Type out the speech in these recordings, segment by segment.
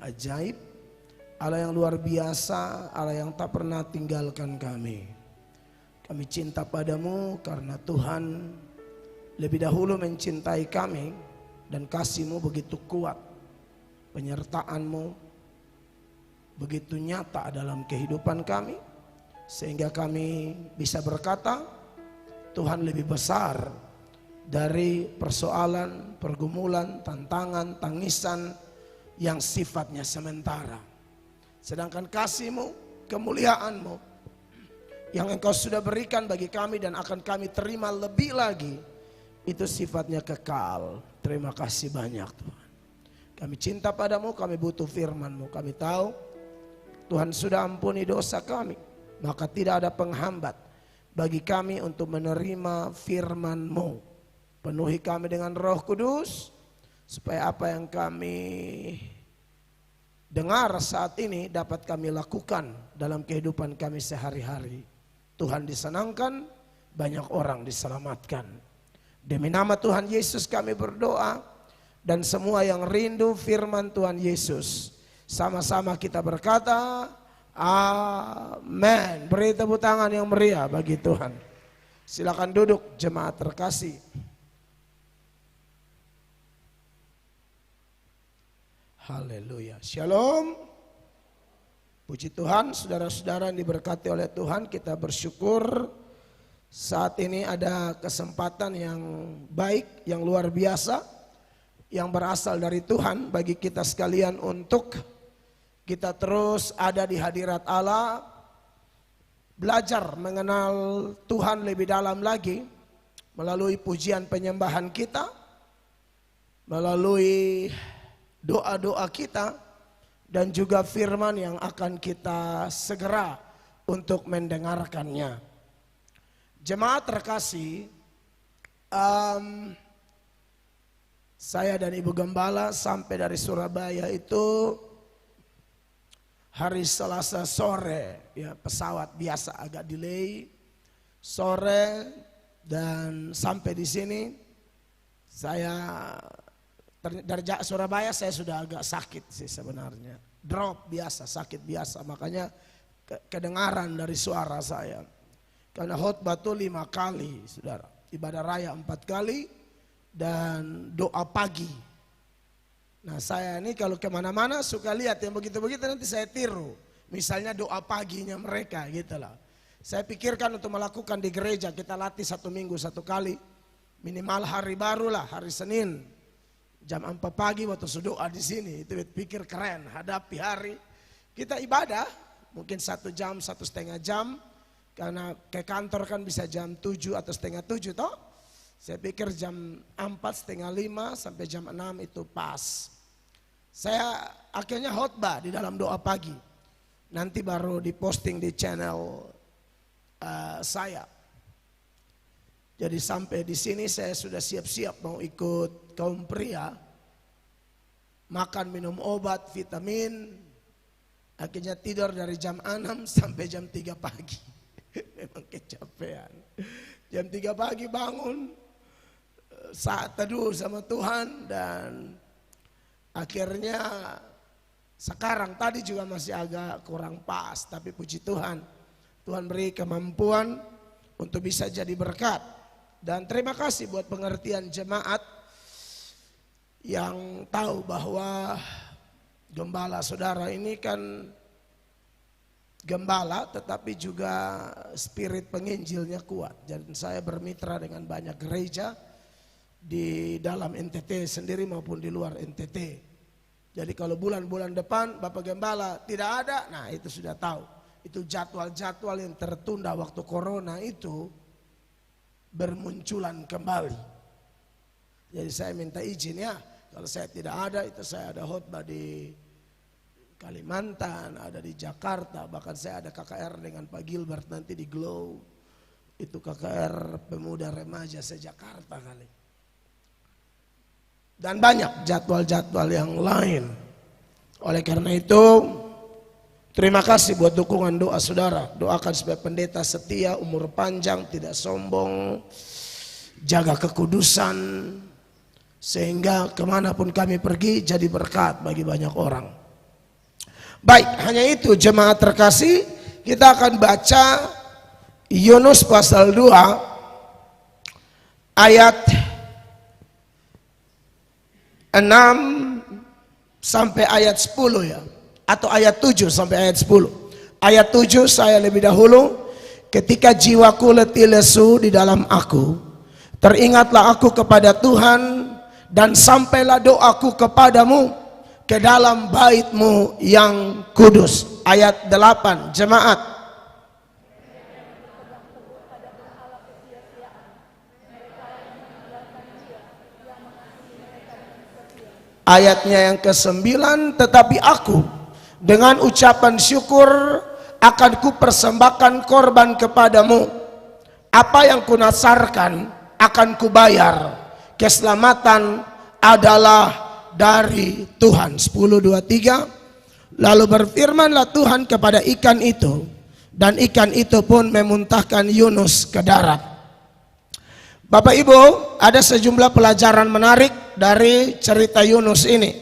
ajaib, Allah yang luar biasa, Allah yang tak pernah tinggalkan kami. Kami cinta padamu karena Tuhan lebih dahulu mencintai kami dan kasih-Mu begitu kuat. Penyertaan-Mu begitu nyata dalam kehidupan kami, sehingga kami bisa berkata, Tuhan lebih besar dari persoalan, pergumulan, tantangan, tangisan yang sifatnya sementara. Sedangkan kasih-Mu, kemuliaan-Mu yang Engkau sudah berikan bagi kami dan akan kami terima lebih lagi, itu sifatnya kekal. Terima kasih banyak Tuhan. Kami cinta padamu, kami butuh firman-Mu. Kami tahu Tuhan sudah ampuni dosa kami, maka tidak ada penghambat bagi kami untuk menerima firman-Mu. Penuhi kami dengan Roh Kudus, supaya apa yang kami dengar saat ini dapat kami lakukan dalam kehidupan kami sehari-hari. Tuhan disenangkan, banyak orang diselamatkan. Demi nama Tuhan Yesus kami berdoa, dan semua yang rindu firman Tuhan Yesus, sama-sama kita berkata, amin. Beri tepuk tangan yang meriah bagi Tuhan. Silakan duduk jemaat terkasih. Haleluya. Shalom. Puji Tuhan, saudara-saudara yang diberkati oleh Tuhan, kita bersyukur saat ini ada kesempatan yang baik, yang luar biasa, yang berasal dari Tuhan bagi kita sekalian untuk kita terus ada di hadirat Allah, belajar mengenal Tuhan lebih dalam lagi melalui pujian penyembahan kita, melalui doa-doa kita, dan juga firman yang akan kita segera untuk mendengarkannya. Jemaat terkasih, saya dan Ibu Gembala sampai dari Surabaya itu hari Selasa sore, ya pesawat biasa agak delay sore, dan sampai di sini saya dari Surabaya saya sudah agak sakit sih sebenarnya, drop biasa, sakit biasa, makanya kedengaran dari suara saya. Karena khotbah itu 5 kali, saudara, ibadah raya 4 kali, dan doa pagi. Nah saya ini kalau kemana-mana suka lihat yang begitu-begitu, nanti saya tiru. Misalnya doa paginya mereka gitu lah. Saya pikirkan untuk melakukan di gereja, kita latih 1 minggu 1 kali. Minimal hari baru lah, hari Senin. Jam 4 pagi waktu doa di sini, itu pikir keren, hadapi hari. Kita ibadah mungkin 1 jam, 1,5 jam. Karena ke kantor kan bisa jam 7 atau setengah 7 toh. Saya pikir jam 4, setengah 5 sampai jam 6 itu pas. Saya akhirnya khotbah di dalam doa pagi. Nanti baru diposting di channel saya. Jadi sampai di sini saya sudah siap-siap mau ikut kaum pria. Makan, minum obat, vitamin. Akhirnya tidur dari jam 6 sampai jam 3 pagi. Memang kecapean. Jam 3 pagi bangun, saat teduh sama Tuhan, dan akhirnya sekarang tadi juga masih agak kurang pas, tapi puji Tuhan, Tuhan beri kemampuan untuk bisa jadi berkat. Dan terima kasih buat pengertian jemaat yang tahu bahwa gembala saudara ini kan gembala, tetapi juga spirit penginjilnya kuat. Dan saya bermitra dengan banyak gereja di dalam NTT sendiri maupun di luar NTT. Jadi kalau bulan-bulan depan Bapak Gembala tidak ada, nah itu sudah tahu. Itu jadwal-jadwal yang tertunda waktu corona itu bermunculan kembali. Jadi saya minta izin ya, kalau saya tidak ada, itu saya ada khotbah di Kalimantan, ada di Jakarta, bahkan saya ada KKR dengan Pak Gilbert nanti di Glow. Itu KKR Pemuda Remaja se-Jakarta kali. Dan banyak jadwal-jadwal yang lain. Oleh karena itu, terima kasih buat dukungan doa saudara. Doakan supaya pendeta setia, umur panjang, tidak sombong, jaga kekudusan, sehingga kemanapun kami pergi jadi berkat bagi banyak orang. Baik, hanya itu jemaat terkasih, kita akan baca Yunus pasal 2 ayat 6 sampai ayat 10 ya, atau ayat 7 sampai ayat 10. Ayat 7 saya lebih dahulu. Ketika jiwaku letih lesu di dalam aku, teringatlah aku kepada Tuhan, dan sampailah doaku kepadamu ke dalam bait-Mu yang kudus. Ayat 8, jemaat. Ayatnya yang ke-9, tetapi aku dengan ucapan syukur akan kupersembahkan korban kepadamu. Apa yang kunasarkan akan kubayar. Keselamatan adalah dari Tuhan. 10:23. Lalu berfirmanlah Tuhan kepada ikan itu, dan ikan itu pun memuntahkan Yunus ke darat. Bapak Ibu, ada sejumlah pelajaran menarik dari cerita Yunus ini.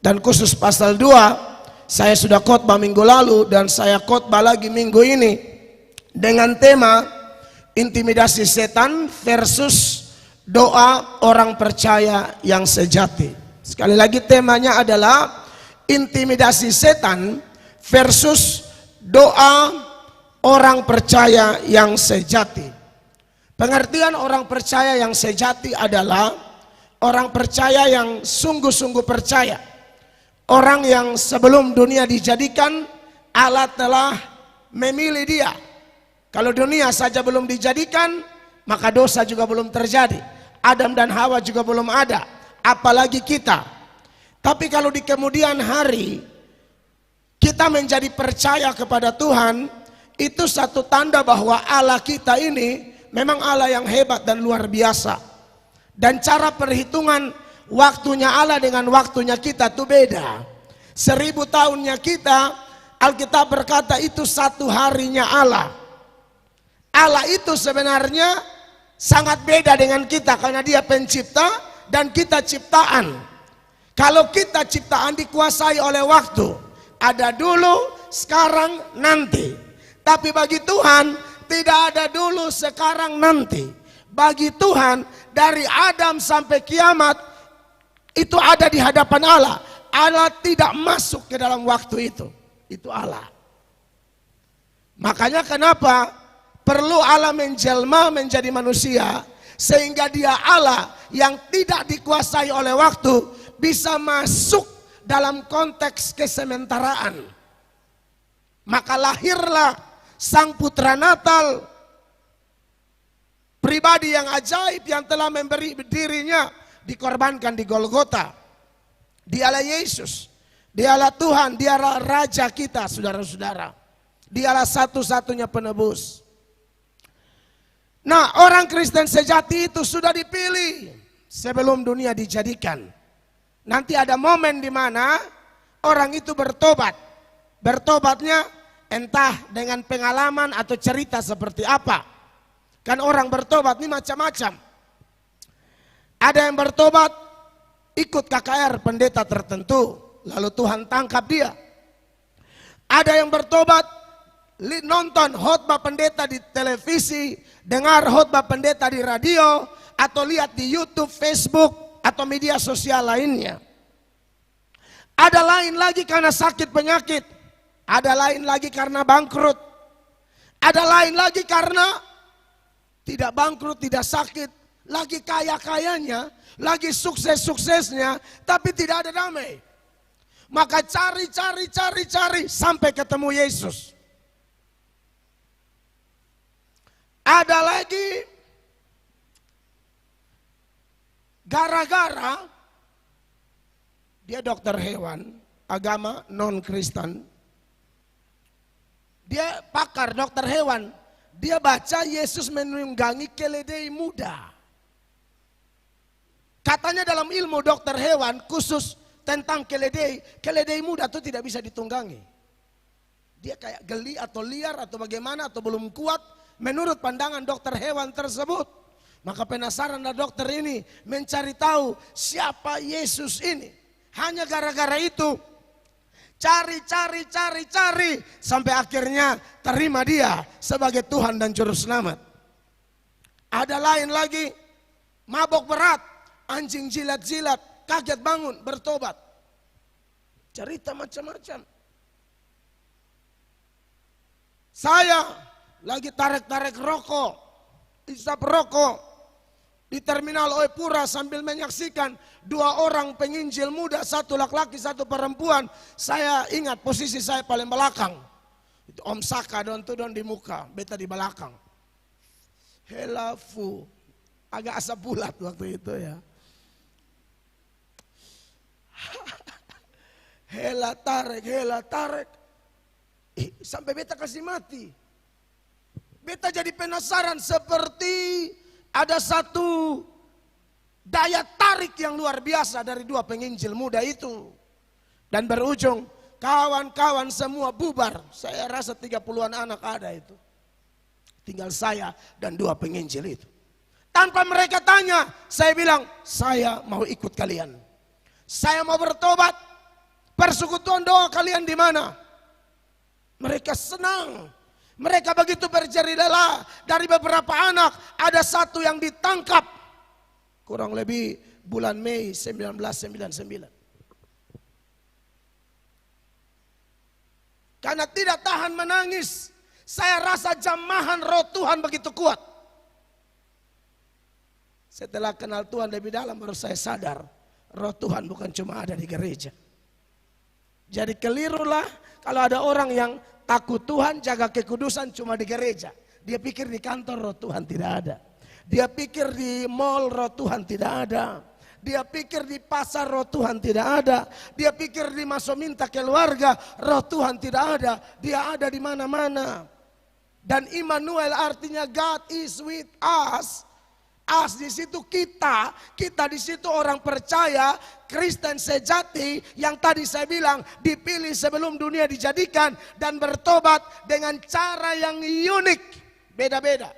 Dan khusus pasal 2 saya sudah khotbah minggu lalu, dan saya khotbah lagi minggu ini dengan tema intimidasi setan versus doa orang percaya yang sejati. Sekali lagi temanya adalah intimidasi setan versus doa orang percaya yang sejati. Pengertian orang percaya yang sejati adalah orang percaya yang sungguh-sungguh percaya. Orang yang sebelum dunia dijadikan, Allah telah memilih dia. Kalau dunia saja belum dijadikan, maka dosa juga belum terjadi. Adam dan Hawa juga belum ada, apalagi kita. Tapi kalau di kemudian hari kita menjadi percaya kepada Tuhan, itu satu tanda bahwa Allah kita ini memang Allah yang hebat dan luar biasa. Dan cara perhitungan waktunya Allah dengan waktunya kita itu beda. 1000 tahunnya kita, Alkitab berkata itu 1 harinya Allah. Allah itu sebenarnya sangat beda dengan kita, karena dia pencipta dan kita ciptaan. Kalau kita ciptaan dikuasai oleh waktu, ada dulu, sekarang, nanti. Tapi bagi Tuhan tidak ada dulu, sekarang, nanti. Bagi Tuhan dari Adam sampai kiamat itu ada di hadapan Allah. Allah tidak masuk ke dalam waktu itu. Itu Allah. Makanya kenapa perlu Allah menjelma menjadi manusia, sehingga dia Allah yang tidak dikuasai oleh waktu bisa masuk dalam konteks kesementaraan. Maka lahirlah Sang Putra Natal, pribadi yang ajaib yang telah memberi dirinya dikorbankan di Golgota. Dialah Yesus, dialah Tuhan, dialah Raja kita, saudara-saudara. Dialah satu-satunya penebus. Nah, orang Kristen sejati itu sudah dipilih sebelum dunia dijadikan. Nanti ada momen di mana orang itu bertobat. Bertobatnya entah dengan pengalaman atau cerita seperti apa. Kan orang bertobat ini macam-macam. Ada yang bertobat ikut KKR pendeta tertentu, lalu Tuhan tangkap dia. Ada yang bertobat nonton khotbah pendeta di televisi, dengar khotbah pendeta di radio, atau lihat di YouTube, Facebook, atau media sosial lainnya. Ada lain lagi karena sakit penyakit, ada lain lagi karena bangkrut, ada lain lagi karena tidak bangkrut, tidak sakit, lagi kaya-kayanya, lagi sukses-suksesnya, tapi tidak ada damai. Maka cari sampai ketemu Yesus. Ada lagi gara-gara dia dokter hewan, agama non-Kristen. Dia pakar dokter hewan. Dia baca Yesus menunggangi keledai muda. Katanya dalam ilmu dokter hewan khusus tentang keledai muda itu tidak bisa ditunggangi. Dia kayak geli atau liar atau bagaimana atau belum kuat menurut pandangan dokter hewan tersebut. Maka penasaranlah dokter ini mencari tahu siapa Yesus ini. Hanya gara-gara itu Cari. Sampai akhirnya terima dia sebagai Tuhan dan Juru Selamat. Ada lain lagi, mabok berat, anjing jilat-jilat, kaget bangun, bertobat. Cerita macam-macam. Saya lagi tarik-tarik rokok, isap rokok di terminal Oepura sambil menyaksikan 2 orang penginjil muda, 1 laki-laki, 1 perempuan. Saya ingat posisi saya paling belakang. Itu Om Saka don di muka, beta di belakang. Helafu, agak asap bulat waktu itu ya. Hela tarik. Sampai beta kasih mati. Beta jadi penasaran, seperti ada satu daya tarik yang luar biasa dari 2 penginjil muda itu. Dan berujung kawan-kawan semua bubar. Saya rasa 30-an anak ada itu. Tinggal saya dan 2 penginjil itu. Tanpa mereka tanya, saya bilang, saya mau ikut kalian. Saya mau bertobat. Persekutuan doa kalian di mana? Mereka senang. Mereka begitu berjerila. Dari beberapa anak, ada 1 yang ditangkap. Kurang lebih bulan Mei 1999. Karena tidak tahan menangis. Saya rasa jamahan roh Tuhan begitu kuat. Setelah kenal Tuhan lebih dalam baru saya sadar, roh Tuhan bukan cuma ada di gereja. Jadi kelirulah kalau ada orang yang takut Tuhan, jaga kekudusan cuma di gereja. Dia pikir di kantor roh Tuhan tidak ada. Dia pikir di mall roh Tuhan tidak ada. Dia pikir di pasar roh Tuhan tidak ada. Dia pikir di masuk minta keluarga roh Tuhan tidak ada. Dia ada di mana-mana. Dan Immanuel artinya God is with us. As di situ kita di situ orang percaya, Kristen sejati yang tadi saya bilang dipilih sebelum dunia dijadikan dan bertobat dengan cara yang unik, beda-beda.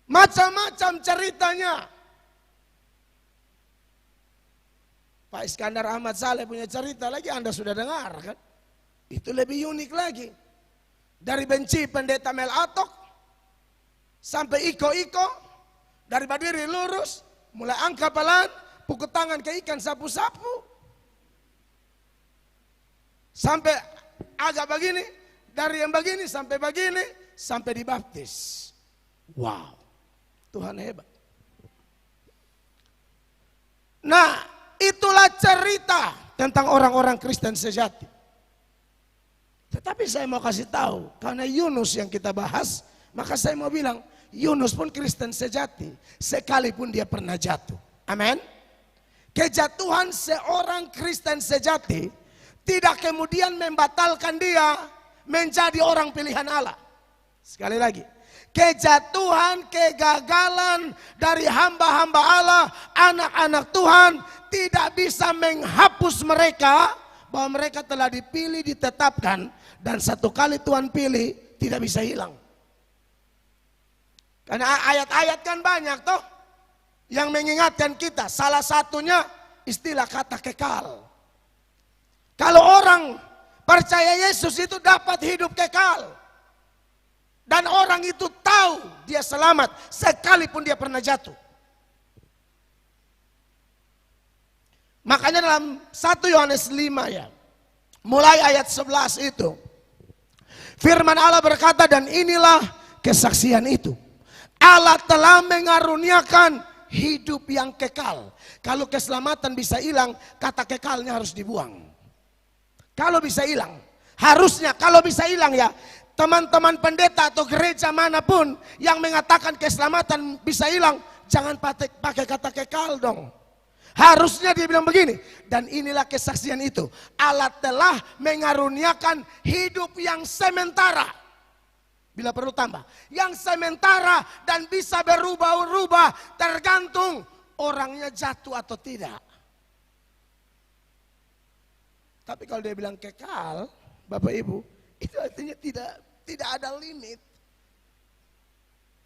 Macam-macam ceritanya. Pak Iskandar Ahmad Saleh punya cerita lagi, Anda sudah dengar kan? Itu lebih unik lagi. Dari benci pendeta Mel Atok sampai iko-iko, dari berdiri lurus, mulai angkat pelan, pukul tangan ke ikan sapu-sapu, sampai agak begini, dari yang begini sampai begini, sampai dibaptis. Wow, Tuhan hebat. Nah, itulah cerita tentang orang-orang Kristen sejati. Tetapi saya mau kasih tahu, karena Yunus yang kita bahas, maka saya mau bilang, Yunus pun Kristen sejati, sekalipun dia pernah jatuh. Amin. Kejatuhan seorang Kristen sejati tidak kemudian membatalkan dia menjadi orang pilihan Allah. Sekali lagi, kejatuhan, kegagalan dari hamba-hamba Allah, anak-anak Tuhan tidak bisa menghapus mereka bahwa mereka telah dipilih, ditetapkan, dan satu kali Tuhan pilih tidak bisa hilang. Karena ayat-ayat kan banyak toh yang mengingatkan kita. Salah satunya istilah kata kekal. Kalau orang percaya Yesus itu dapat hidup kekal. Dan orang itu tahu dia selamat sekalipun dia pernah jatuh. Makanya dalam 1 Yohanes 5 ya, mulai ayat 11 itu, firman Allah berkata, dan inilah kesaksian itu. Allah telah mengaruniakan hidup yang kekal. Kalau keselamatan bisa hilang, kata kekalnya harus dibuang. Kalau bisa hilang, harusnya kalau bisa hilang ya, teman-teman pendeta atau gereja manapun yang mengatakan keselamatan bisa hilang, jangan pakai kata kekal dong. Harusnya dia bilang begini, dan inilah kesaksian itu, Allah telah mengaruniakan hidup yang sementara. Bila perlu tambah, yang sementara dan bisa berubah-ubah tergantung orangnya jatuh atau tidak. Tapi kalau dia bilang kekal, Bapak Ibu, itu artinya tidak ada limit.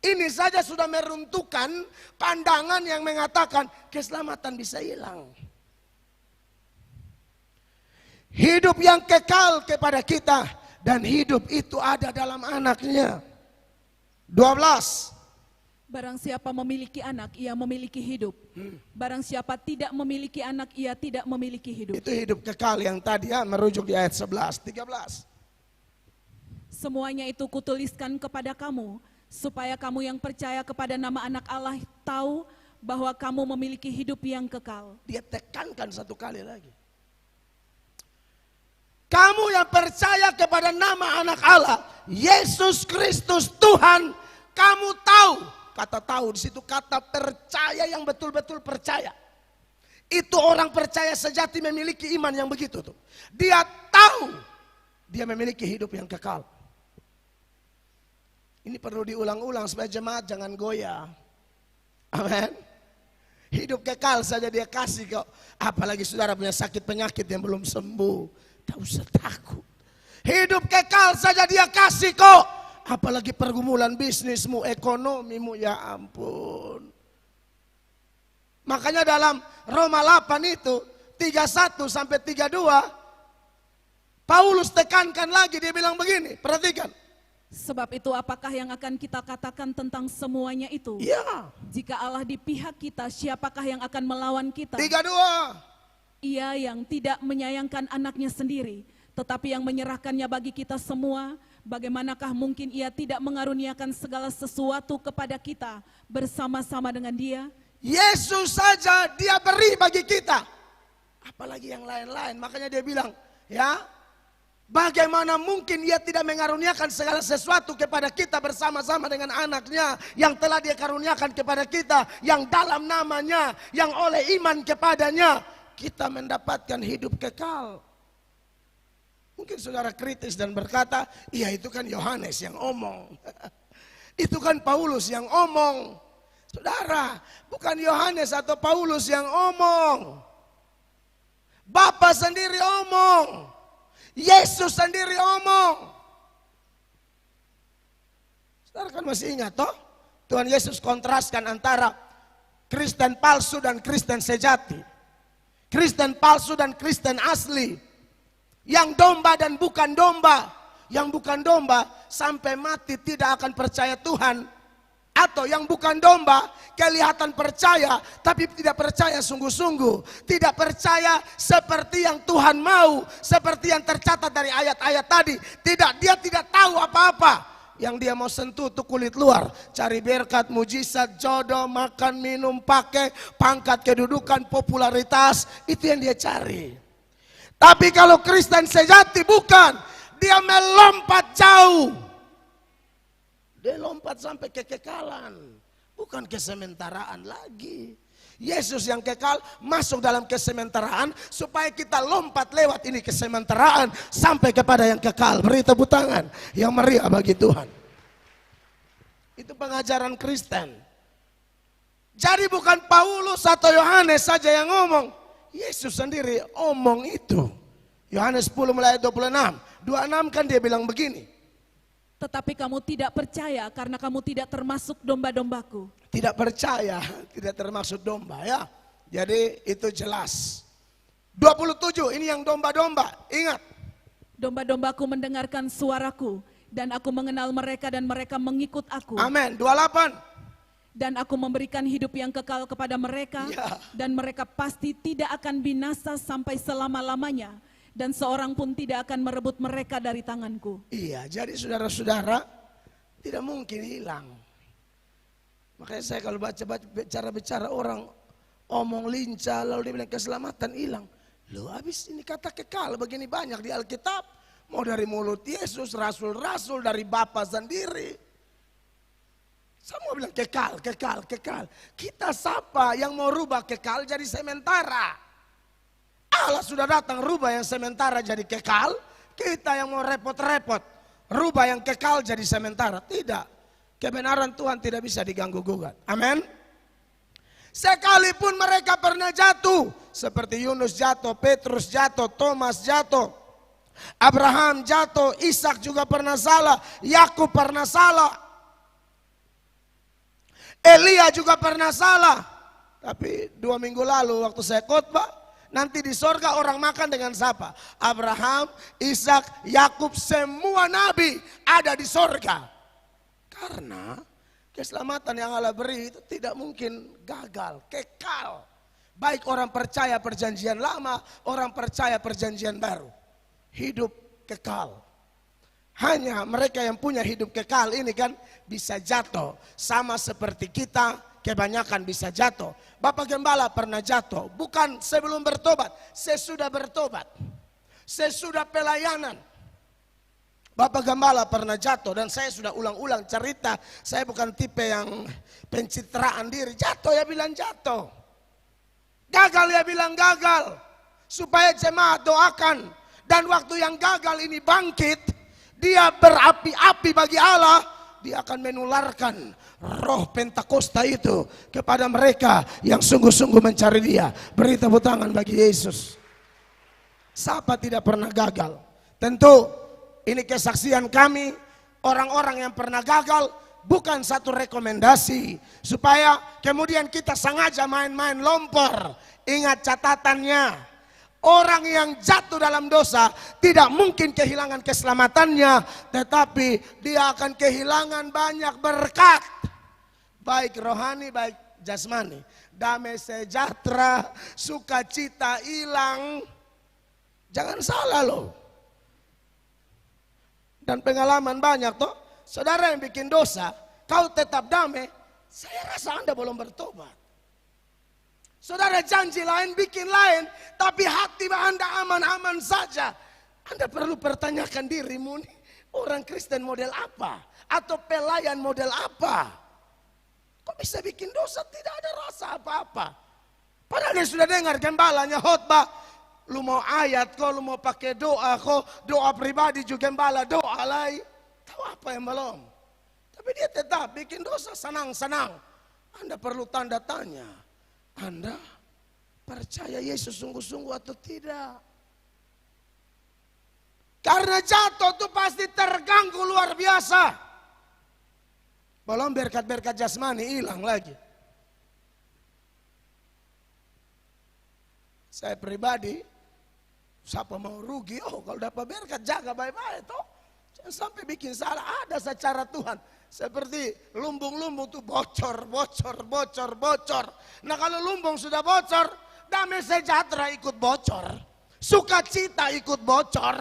Ini saja sudah meruntuhkan pandangan yang mengatakan keselamatan bisa hilang. Hidup yang kekal kepada kita, dan hidup itu ada dalam anaknya. 12. Barang siapa memiliki anak, ia memiliki hidup. Barang siapa tidak memiliki anak, ia tidak memiliki hidup. Itu hidup kekal yang tadi ya, merujuk di ayat 11. 13. Semuanya itu kutuliskan kepada kamu, supaya kamu yang percaya kepada nama anak Allah tahu bahwa kamu memiliki hidup yang kekal. Dia tekankan satu kali lagi. Kamu yang percaya kepada nama anak Allah, Yesus Kristus Tuhan, kamu tahu. Kata tahu di situ kata percaya yang betul-betul percaya. Itu orang percaya sejati memiliki iman yang begitu tuh. Dia tahu dia memiliki hidup yang kekal. Ini perlu diulang-ulang supaya jemaat jangan goyah. Amin. Hidup kekal saja dia kasih kok. Apalagi saudara punya sakit penyakit yang belum sembuh. Tak usah takut. Hidup kekal saja dia kasih kok. Apalagi pergumulan bisnismu, ekonomimu, ya ampun. Makanya dalam Roma 8 itu 31 sampai 32 Paulus tekankan lagi, dia bilang begini, perhatikan. Sebab itu apakah yang akan kita katakan tentang semuanya itu? Ya. Jika Allah di pihak kita, siapakah yang akan melawan kita? 32. Ia yang tidak menyayangkan anaknya sendiri, tetapi yang menyerahkannya bagi kita semua, bagaimanakah mungkin ia tidak mengaruniakan segala sesuatu kepada kita bersama-sama dengan dia? Yesus saja dia beri bagi kita. Apalagi yang lain-lain. Makanya dia bilang, ya, bagaimana mungkin ia tidak mengaruniakan segala sesuatu kepada kita bersama-sama dengan anaknya yang telah dia karuniakan kepada kita, yang dalam namanya, yang oleh iman kepadanya kita mendapatkan hidup kekal. Mungkin saudara kritis dan berkata, iya itu kan Yohanes yang omong. Itu kan Paulus yang omong. Saudara, bukan Yohanes atau Paulus yang omong. Bapa sendiri omong. Yesus sendiri omong. Saudara kan masih ingat toh? Tuhan Yesus kontraskan antara Kristen palsu dan Kristen sejati. Kristen palsu dan Kristen asli. Yang domba dan bukan domba. Yang bukan domba sampai mati tidak akan percaya Tuhan. Atau yang bukan domba kelihatan percaya tapi tidak percaya sungguh-sungguh. Tidak percaya seperti yang Tuhan mau. Seperti yang tercatat dari ayat-ayat tadi. Dia tidak tahu apa-apa. Yang dia mau sentuh itu kulit luar. Cari berkat, mujizat, jodoh, makan, minum, pakai, pangkat, kedudukan, popularitas. Itu yang dia cari. Tapi kalau Kristen sejati bukan. Dia melompat jauh. Dia lompat sampai kekekalan. Bukan kesementaraan lagi. Yesus yang kekal masuk dalam kesementaraan. Supaya kita lompat lewat ini kesementaraan. Sampai kepada yang kekal. Beri tepuk tangan yang meriah bagi Tuhan. Itu pengajaran Kristen. Jadi bukan Paulus atau Yohanes saja yang ngomong. Yesus sendiri omong itu. Yohanes 10 mulai 26. 26 kan dia bilang begini. Tetapi kamu tidak percaya karena kamu tidak termasuk domba-dombaku. Tidak percaya, tidak termasuk domba ya. Jadi itu jelas. 27 ini yang domba-domba. Ingat. Domba-dombaku mendengarkan suaraku. Dan aku mengenal mereka dan mereka mengikut aku. Amin. 28. Dan aku memberikan hidup yang kekal kepada mereka. Ya. Dan mereka pasti tidak akan binasa sampai selama-lamanya. Dan seorang pun tidak akan merebut mereka dari tanganku. Iya, jadi saudara-saudara tidak mungkin hilang. Makanya saya kalau bicara orang omong lincah lalu dia bilang keselamatan hilang. Loh habis ini kata kekal begini banyak di Alkitab. Mau dari mulut Yesus, rasul-rasul, dari Bapa sendiri. Semua bilang kekal, kekal, kekal. Kita siapa yang mau rubah kekal jadi sementara? Allah sudah datang rubah yang sementara jadi kekal. Kita yang mau repot-repot rubah yang kekal jadi sementara. Tidak. Kebenaran Tuhan tidak bisa diganggu-gugat. Amin. Sekalipun mereka pernah jatuh. Seperti Yunus jatuh, Petrus jatuh, Thomas jatuh. Abraham jatuh, Ishak juga pernah salah. Yakub pernah salah. Elia juga pernah salah. Tapi 2 minggu lalu waktu saya khotbah, Nanti di sorga orang makan dengan siapa? Abraham, Ishak, Yakub, semua nabi ada di sorga. Karena keselamatan yang Allah beri itu tidak mungkin gagal, kekal. Baik orang percaya perjanjian lama, orang percaya perjanjian baru. Hidup kekal. Hanya mereka yang punya hidup kekal ini kan bisa jatuh. Sama seperti kita, kebanyakan bisa jatuh. Bapak Gembala pernah jatuh, bukan sebelum bertobat, sesudah bertobat, sesudah pelayanan. Bapak Gembala pernah jatuh dan saya sudah ulang-ulang cerita. Saya bukan tipe yang pencitraan diri. Jatuh ya bilang jatuh, gagal ya bilang gagal. Supaya jemaat doakan. Dan waktu yang gagal ini bangkit, dia berapi-api bagi Allah. Dia akan menularkan roh Pentakosta itu kepada mereka yang sungguh-sungguh mencari dia. Beri tepuk tangan bagi Yesus. Siapa tidak pernah gagal? Tentu ini kesaksian kami, orang-orang yang pernah gagal, bukan satu rekomendasi supaya kemudian kita sengaja main-main lompor. Ingat catatannya. Orang yang jatuh dalam dosa tidak mungkin kehilangan keselamatannya, tetapi dia akan kehilangan banyak berkat, baik rohani, baik jasmani. Damai sejahtera, sukacita hilang. Jangan salah loh. Dan pengalaman banyak toh, saudara yang bikin dosa, kau tetap damai, saya rasa Anda belum bertobat. Saudara janji lain, bikin lain, tapi hati Anda aman-aman saja. Anda perlu pertanyakan dirimu, nih, orang Kristen model apa? Atau pelayan model apa? Kok bisa bikin dosa tidak ada rasa apa-apa? Padahal dia sudah dengar gembalanya khotbah. Lu mau ayat kok, lu mau pakai doa kok, doa pribadi juga gembala, doa lain. Tahu apa yang belum? Tapi dia tetap bikin dosa senang-senang. Anda perlu tanda tanya. Anda percaya Yesus sungguh-sungguh atau tidak? Karena jatuh itu pasti terganggu luar biasa. Belum berkat-berkat jasmani hilang lagi. Saya pribadi, siapa mau rugi? Oh, kalau dapat berkat jaga baik-baik toh. Jangan sampai bikin salah. Ada secara Tuhan. Seperti lumbung-lumbung tuh bocor. Nah kalau lumbung sudah bocor, damai sejahtera ikut bocor. Sukacita ikut bocor.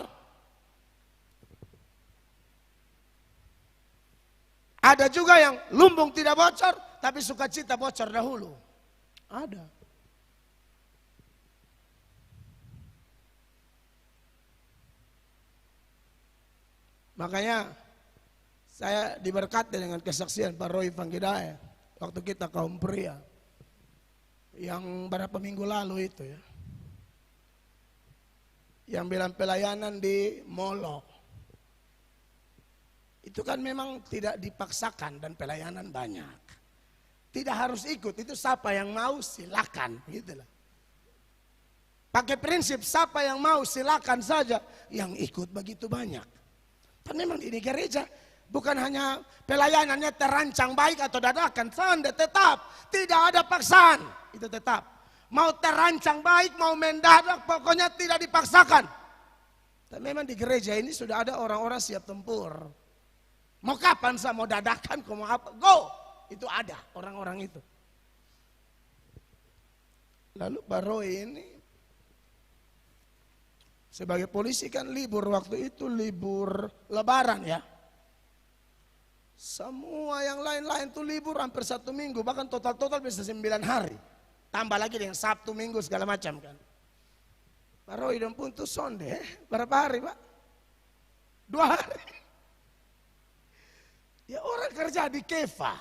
Ada juga yang lumbung tidak bocor, tapi sukacita bocor dahulu. Ada. Makanya saya diberkati dengan kesaksian Pak Roy Panggidaya waktu kita kaum pria yang berapa minggu lalu itu ya, yang bilang pelayanan di Molo itu kan memang tidak dipaksakan dan pelayanan banyak, tidak harus ikut, itu siapa yang mau silakan gitulah. Pakai prinsip siapa yang mau silakan saja, yang ikut begitu banyak. Dan memang di gereja bukan hanya pelayanannya terancang baik atau dadakan, tetap tidak ada paksaan, itu tetap. Mau terancang baik, mau mendadak, pokoknya tidak dipaksakan. Dan memang di gereja ini sudah ada orang-orang siap tempur. Mau kapan saya mau dadakan, mau apa, go, itu ada orang-orang itu. Lalu Baroy ini sebagai polisi kan libur waktu itu, libur lebaran ya. Semua yang lain-lain tuh libur hampir 1 minggu, bahkan total bisa 9 hari. Tambah lagi dengan Sabtu, Minggu segala macam kan. Pak Roy dan pun tuh sonde, berapa hari Pak? 2 hari. Ya orang kerja di Kefa,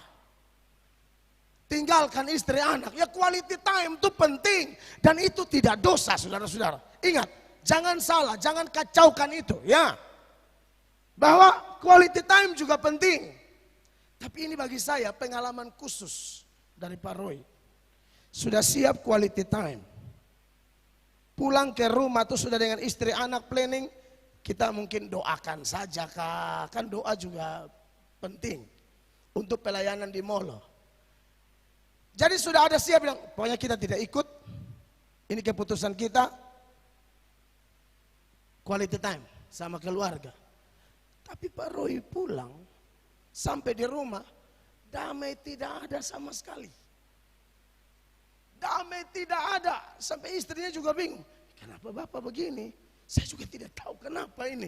tinggalkan istri anak, ya quality time itu penting. Dan itu tidak dosa saudara-saudara. Ingat, jangan salah, jangan kacaukan itu ya. Bahwa quality time juga penting. Tapi ini bagi saya pengalaman khusus dari Pak Roy. Sudah siap quality time. Pulang ke rumah tuh sudah dengan istri anak planning. Kita mungkin doakan saja kak. Kan doa juga penting. Untuk pelayanan di Molo. Jadi sudah ada siap bilang, pokoknya kita tidak ikut. Ini keputusan kita, quality time sama keluarga. Tapi Pak Roy pulang, sampai di rumah, damai tidak ada sama sekali. Damai tidak ada, sampai istrinya juga bingung. Kenapa Bapak begini? Saya juga tidak tahu kenapa ini.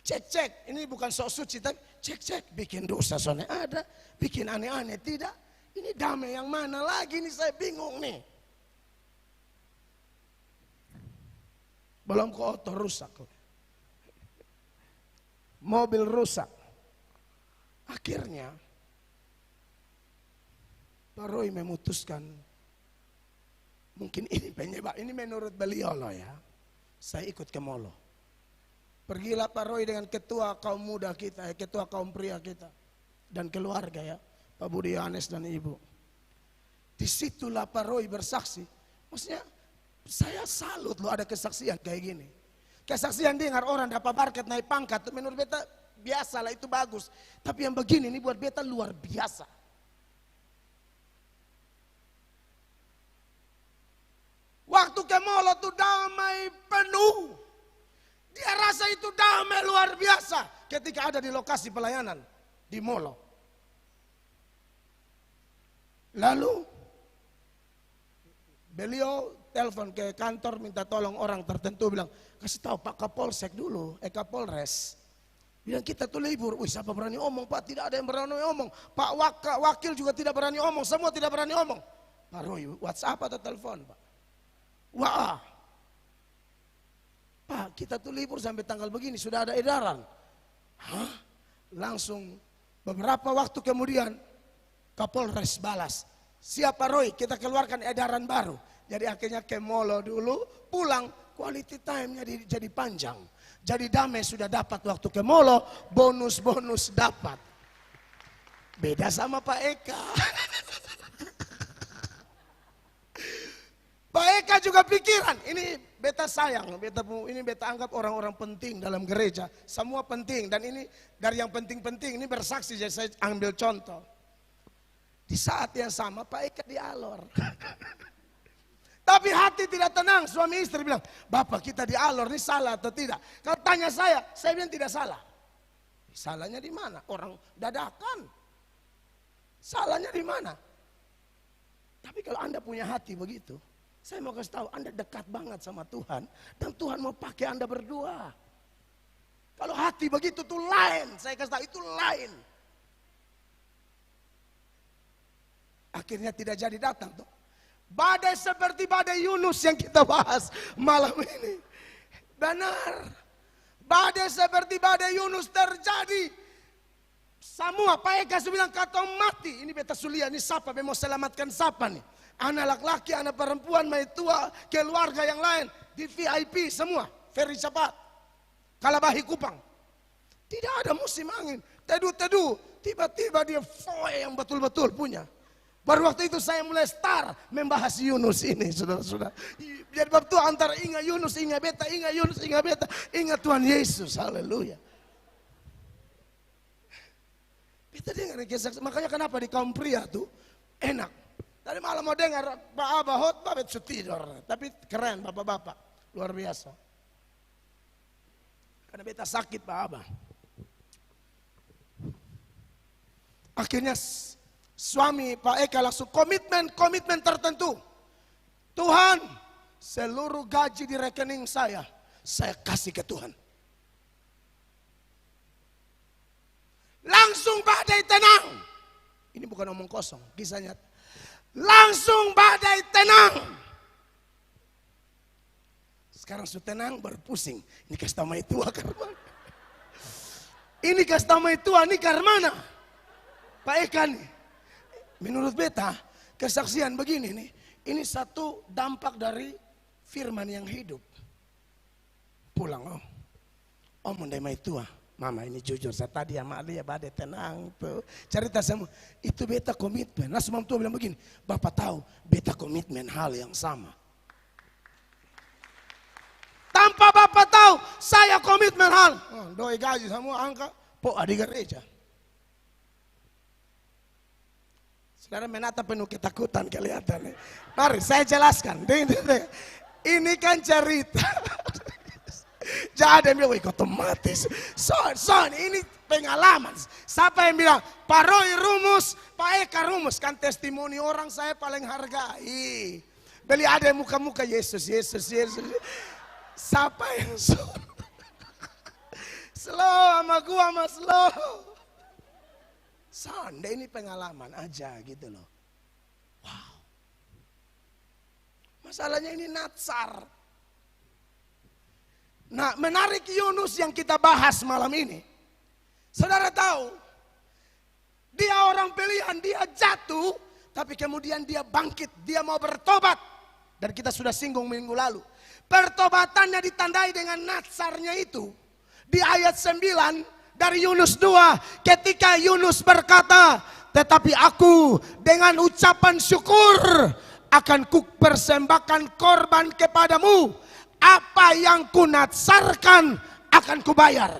Cek-cek, ini bukan sok suci, tapi cek-cek. Bikin dosa soalnya ada, bikin aneh-aneh tidak. Ini damai yang mana lagi, ini saya bingung nih. Belum ke oto rusak. Mobil rusak. Akhirnya Pak Roy memutuskan, mungkin ini penyebab, ini menurut beliau loh ya. Saya ikut ke Molo. Pergilah Pak Roy dengan ketua kaum muda kita, ketua kaum pria kita. Dan keluarga ya, Pak Budi Yohanes dan Ibu. Disitulah Pak Roy bersaksi. Maksudnya saya salut loh ada kesaksian kayak gini. Kesaksian dengar orang dapat barket naik pangkat, menurut beta biasa lah, itu bagus. Tapi yang begini ini buat beta luar biasa. Waktu ke Molo tuh damai penuh. Dia rasa itu damai luar biasa ketika ada di lokasi pelayanan di Molo. Lalu beliau telepon ke kantor minta tolong orang tertentu, bilang kasih tahu Pak Kapolsek dulu, Kapolres. Bilang kita tuh libur. Wih, siapa berani omong Pak? Tidak ada yang berani omong. Pak Wakil juga tidak berani omong. Semua tidak berani omong. Pak Roy, WhatsApp atau telepon Pak? Wah, Pak kita tuh libur sampai tanggal begini, sudah ada edaran. Hah? Langsung beberapa waktu kemudian Kapolres balas, siap Pak Roy, kita keluarkan edaran baru. Jadi akhirnya ke Molo dulu, pulang quality time-nya jadi panjang. Jadi damai sudah dapat waktu ke Molo, bonus-bonus dapat. Beda sama Pak Eka. Pak Eka juga pikiran, ini beta sayang, ini beta anggap orang-orang penting dalam gereja. Semua penting, dan ini dari yang penting-penting, ini bersaksi, jadi saya ambil contoh. Di saat yang sama Pak Eka dialor. Tapi hati tidak tenang, suami istri bilang, Bapak kita dialor, ini salah atau tidak? Kalau tanya saya bilang tidak salah. Salahnya di mana? Orang dadakan. Salahnya di mana? Tapi kalau Anda punya hati begitu, saya mau kasih tahu, Anda dekat banget sama Tuhan, dan Tuhan mau pakai Anda berdua. Kalau hati begitu tuh lain, saya kasih tahu itu lain. Akhirnya tidak jadi datang tuh. Badai seperti badai Yunus yang kita bahas malam ini. Benar. Badai seperti badai Yunus terjadi. Semua Pak Eka bilang kata mati. Ini beta sulia, ini siapa mau selamatkan siapa nih? Anak laki-laki, anak perempuan, mai tua, keluarga yang lain, di VIP semua, ferry cepat, Kalabahi Kupang. Tidak ada musim angin, teduh-teduh, tiba-tiba dia foe yang betul-betul punya. Baru waktu itu saya mulai start membahas Yunus ini, saudara-saudara. Jadi bab itu antara ingat Yunus, ingat beta, ingat Yunus, ingat beta, ingat Tuhan Yesus, haleluya. Beta dengar kisah, makanya kenapa di kaum pria tuh enak. Tadi malam mau dengar Pak Abah khotbah bet tidur, tapi keren bapak-bapak, luar biasa. Karena beta sakit Pak Abah. Akhirnya suami Pak Eka langsung komitmen tertentu. Tuhan, seluruh gaji di rekening saya kasih ke Tuhan. Langsung badai tenang. Ini bukan omong kosong, kisah nyata. Langsung badai tenang. Sekarang sudah tenang baru pusing. Ini kasih tahu mai tua karmana. Ini kasih tahu mai tua ini karmana. Pak Eka nih. Menurut beta kesaksian begini nih. Ini satu dampak dari firman yang hidup. Pulang om undai mai tua. Mama ini jujur, saya tadi sama Ali ya badai tenang tuh. Cerita semua, itu beta komitmen. Nah semua tua bilang begini, Bapak tahu beta komitmen hal yang sama. Tanpa Bapak tahu, saya komitmen hal. Doi gaji semua angka, po di gereja. Saudara menatap penuh ketakutan kelihatannya. Mari saya jelaskan. Ini kan cerita. Jangan ada yang bilang, wih otomatis. Son, ini pengalaman. Siapa yang bilang, Pak Roy rumus, Pak Eka rumus. Kan testimoni orang saya paling hargai. Beli ada yang muka-muka Yesus. Siapa yang son? Slow sama gua sama slow. Son, ini pengalaman aja gitu loh. Wow. Masalahnya ini natsar. Nah, menarik Yunus yang kita bahas malam ini. Saudara tahu, dia orang pilihan, dia jatuh, tapi kemudian dia bangkit, dia mau bertobat. Dan kita sudah singgung minggu lalu. Pertobatannya ditandai dengan natsarnya itu. Di ayat 9 dari Yunus 2, ketika Yunus berkata, tetapi aku dengan ucapan syukur akan kupersembahkan korban kepadamu. Apa yang kunatsarkan akan kubayar.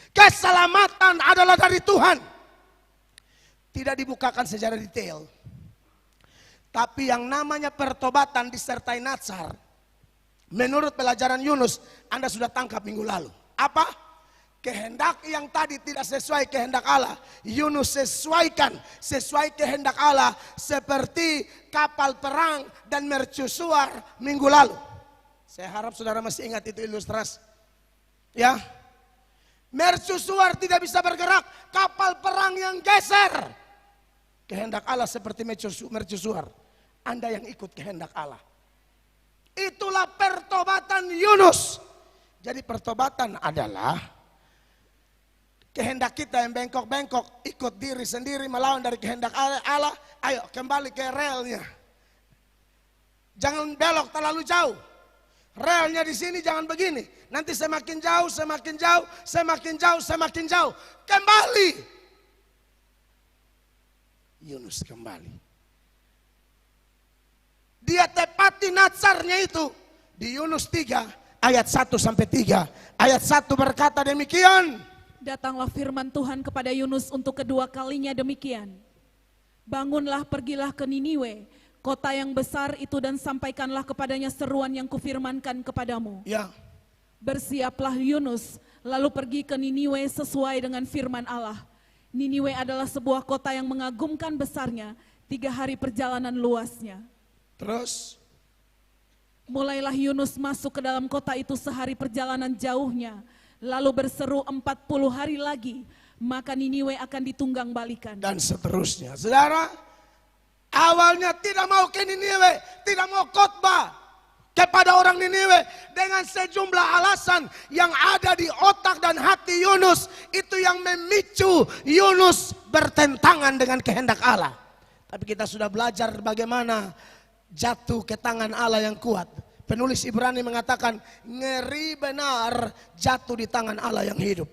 Keselamatan adalah dari Tuhan. Tidak dibukakan secara detail. Tapi yang namanya pertobatan disertai natsar. Menurut pelajaran Yunus, Anda sudah tangkap minggu lalu. Apa? Kehendak yang tadi tidak sesuai kehendak Allah. Yunus sesuai kehendak Allah. Seperti kapal perang dan mercusuar minggu lalu. Saya harap saudara masih ingat itu ilustrasi. Ya. Mercusuar tidak bisa bergerak. Kapal perang yang geser. Kehendak Allah seperti mercusuar. Anda yang ikut kehendak Allah. Itulah pertobatan Yunus. Jadi pertobatan adalah kehendak kita yang bengkok-bengkok. Ikut diri sendiri melawan dari kehendak Allah. Ayo kembali ke relnya. Jangan belok terlalu jauh. Relnya di sini jangan begini. Nanti semakin jauh. Kembali. Yunus kembali. Dia tepati natsarnya itu. Di Yunus 3 ayat 1-3. Ayat 1 berkata demikian. Datanglah firman Tuhan kepada Yunus untuk kedua kalinya demikian. Bangunlah, pergilah ke Niniwe, kota yang besar itu, dan sampaikanlah kepadanya seruan yang kufirmankan kepadamu. Ya. Bersiaplah Yunus, lalu pergi ke Niniwe sesuai dengan firman Allah. Niniwe adalah sebuah kota yang mengagumkan besarnya, 3 hari perjalanan luasnya. Terus? Mulailah Yunus masuk ke dalam kota itu sehari perjalanan jauhnya, lalu berseru 40 hari lagi, maka Niniwe akan ditunggang balikan. Dan seterusnya. Saudara, awalnya tidak mau ke Niniwe, tidak mau khotbah kepada orang Niniwe dengan sejumlah alasan yang ada di otak dan hati Yunus. Itu yang memicu Yunus bertentangan dengan kehendak Allah. Tapi kita sudah belajar bagaimana jatuh ke tangan Allah yang kuat. Penulis Ibrani mengatakan ngeri benar jatuh di tangan Allah yang hidup.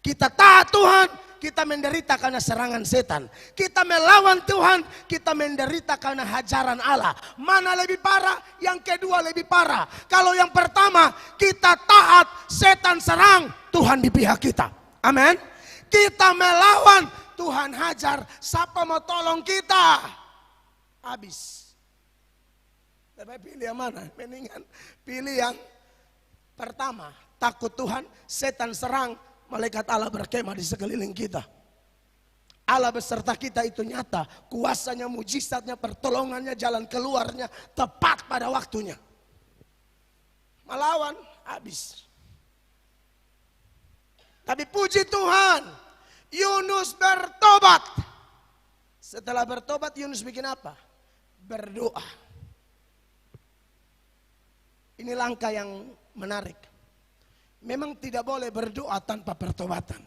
Kita taat Tuhan, kita menderita karena serangan setan. Kita melawan Tuhan, kita menderita karena hajaran Allah. Mana lebih parah? Yang kedua lebih parah. Kalau yang pertama kita taat, setan serang, Tuhan di pihak kita. Amin. Kita melawan, Tuhan hajar. Siapa mau tolong kita? Habis. Tapi pilih yang mana? Mendingan pilih yang pertama. Takut Tuhan, setan serang, malaikat Allah berkemah di sekeliling kita. Allah beserta kita itu nyata. Kuasanya, mujizatnya, pertolongannya, jalan keluarnya tepat pada waktunya. Melawan, habis. Tapi puji Tuhan, Yunus bertobat. Setelah bertobat Yunus bikin apa? Berdoa. Ini langkah yang menarik. Memang tidak boleh berdoa tanpa pertobatan.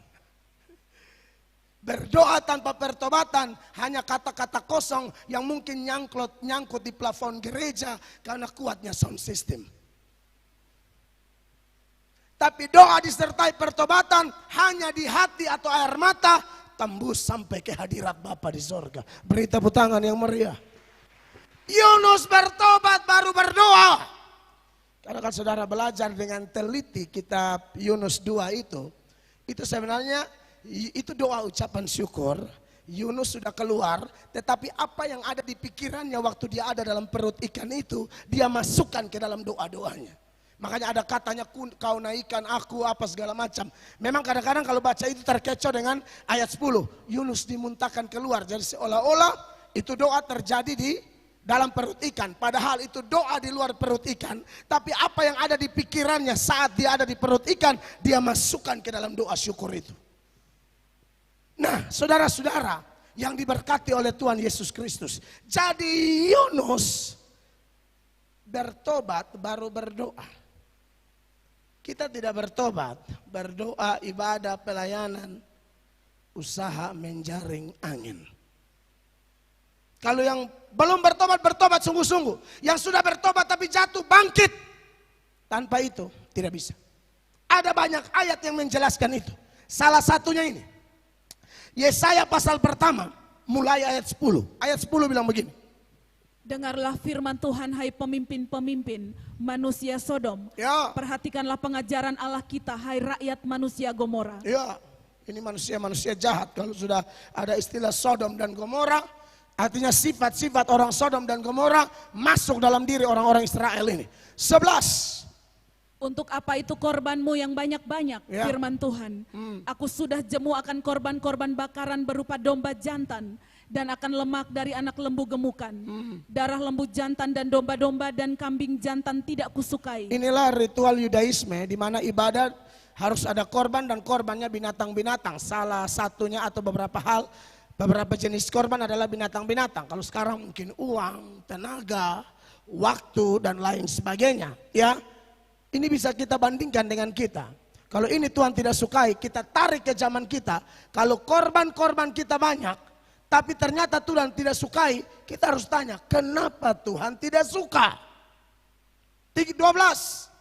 Berdoa tanpa pertobatan hanya kata-kata kosong yang mungkin nyangkut di plafon gereja karena kuatnya sound system. Tapi doa disertai pertobatan hanya di hati atau air mata tembus sampai ke hadirat Bapa di sorga. Beri tepuk tangan yang meriah. Yunus bertobat baru berdoa. Kalau kan saudara belajar dengan teliti kitab Yunus 2 itu sebenarnya itu doa ucapan syukur Yunus sudah keluar, tetapi apa yang ada di pikirannya waktu dia ada dalam perut ikan itu, dia masukkan ke dalam doa-doanya. Makanya ada katanya, kau naikkan aku apa segala macam. Memang kadang-kadang kalau baca itu terkecoh dengan ayat 10. Yunus dimuntahkan keluar, jadi seolah-olah itu doa terjadi di dalam perut ikan. Padahal itu doa di luar perut ikan. Tapi apa yang ada di pikirannya saat dia ada di perut ikan, dia masukkan ke dalam doa syukur itu. Nah, saudara-saudara yang diberkati oleh Tuhan Yesus Kristus. Jadi Yunus bertobat baru berdoa. Kita tidak bertobat, berdoa, ibadah, pelayanan, usaha menjaring angin. Kalau yang belum bertobat, bertobat sungguh-sungguh. Yang sudah bertobat tapi jatuh, bangkit. Tanpa itu tidak bisa. Ada banyak ayat yang menjelaskan itu. Salah satunya ini. Yesaya pasal pertama, mulai ayat 10. Ayat 10 bilang begini. Dengarlah firman Tuhan, hai pemimpin-pemimpin manusia Sodom. Ya. Perhatikanlah pengajaran Allah kita, hai rakyat manusia Gomora. Ya, ini manusia-manusia jahat. Kalau sudah ada istilah Sodom dan Gomora, artinya sifat-sifat orang Sodom dan Gomora masuk dalam diri orang-orang Israel ini. 11. Untuk apa itu korbanmu yang banyak-banyak, Ya. firman Tuhan. Aku sudah jemu akan korban-korban bakaran berupa domba jantan, dan akan lemak dari anak lembu gemukan. Darah lembu jantan dan domba-domba dan kambing jantan tidak kusukai. Inilah ritual Yudaisme di mana ibadat harus ada korban dan korbannya binatang-binatang. Salah satunya atau beberapa hal, beberapa jenis korban adalah binatang-binatang. Kalau sekarang mungkin uang, tenaga, waktu dan lain sebagainya. Ya. Ini bisa kita bandingkan dengan kita. Kalau ini Tuhan tidak sukai, kita tarik ke zaman kita. Kalau korban-korban kita banyak, tapi ternyata Tuhan tidak sukai, kita harus tanya, kenapa Tuhan tidak suka? 12.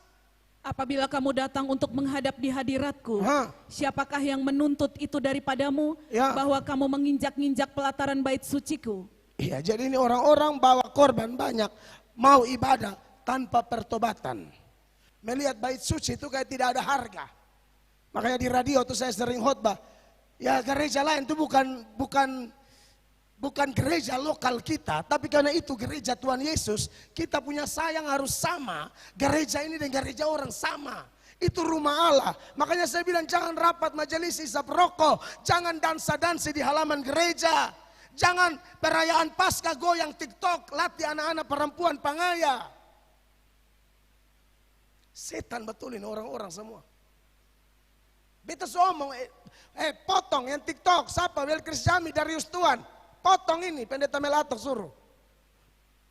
Apabila kamu datang untuk menghadap di hadiratku, siapakah yang menuntut itu daripadamu, Ya. bahwa kamu menginjak-injak pelataran bait suciku? Iya, jadi ini orang-orang bawa korban banyak, mau ibadah tanpa pertobatan. Melihat bait suci itu kayak tidak ada harga. Makanya di radio tuh saya sering khotbah. Ya gereja lain itu bukan gereja lokal kita. Tapi karena itu gereja Tuhan Yesus, kita punya sayang harus sama. Gereja ini dan gereja orang sama. Itu rumah Allah. Makanya saya bilang jangan rapat majelis isap rokok. Jangan dansa-dansi di halaman gereja. Jangan perayaan Paskah goyang TikTok. Latih anak-anak perempuan pangaya. Setan betulin orang-orang semua. Beta ngomong, potong yang TikTok, siapa Wel Kristiami Darius Tuan, potong ini pendeta Melatok suruh.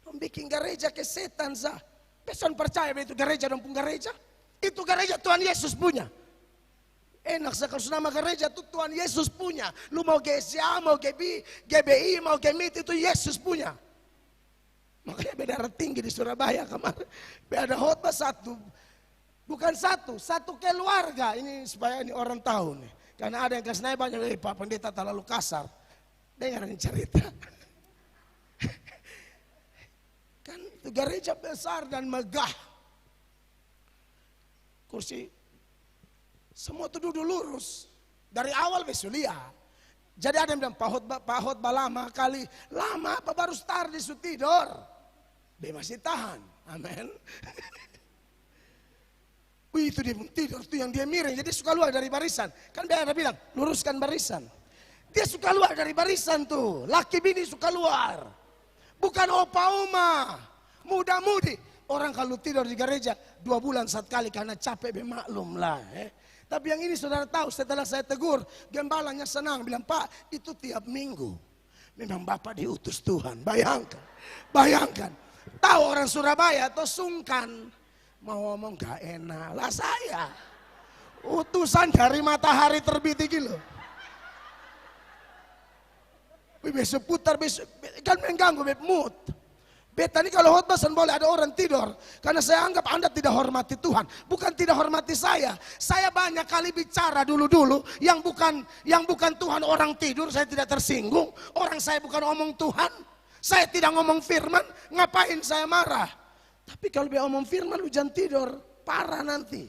Bikin gereja ke setan sah. Pesan percaya itu gereja dan pun gereja. Itu gereja Tuhan Yesus punya. Enak sekali nama gereja itu Tuhan Yesus punya. Lu mau GSA, mau GBI, mau GMIT itu Yesus punya. Makanya beda tinggi di Surabaya kemarin. Beda khotbah bukan satu keluarga. Ini supaya ini orang tahu nih. Karena ada yang kasih naik banyak, Pak Pendeta terlalu kasar. Dengar ini cerita. Kan itu gereja besar dan megah. Kursi semua itu duduk lurus. Dari awal besulia. Jadi ada yang bilang Pak Khotbah lama kali. Lama apa baru start di tidur. Dia masih tahan. Amin. Wih itu dia tidur, itu yang dia miring, jadi suka keluar dari barisan. Kan dia ada bilang, luruskan barisan. Dia suka keluar dari barisan tuh, laki bini suka keluar. Bukan opa-oma, muda-mudi. Orang kalau tidur di gereja 2 bulan 1 kali karena capek, maklum lah. Tapi yang ini saudara tahu setelah saya tegur, gembalanya senang, bilang Pak itu tiap minggu. Memang Bapak diutus Tuhan, bayangkan. Tahu orang Surabaya atau sungkan. Mau ngomong gak enak lah saya. Utusan dari matahari terbit gitu loh. Besok putar besok kan mengganggu mood. Beta ini kalau khotbah boleh ada orang tidur. Karena saya anggap Anda tidak hormati Tuhan. Bukan tidak hormati saya. Saya banyak kali bicara dulu-dulu yang bukan Tuhan orang tidur saya tidak tersinggung. Orang saya bukan omong Tuhan. Saya tidak ngomong firman, ngapain saya marah? Tapi kalau dia omong firman lu jangan tidur, parah nanti.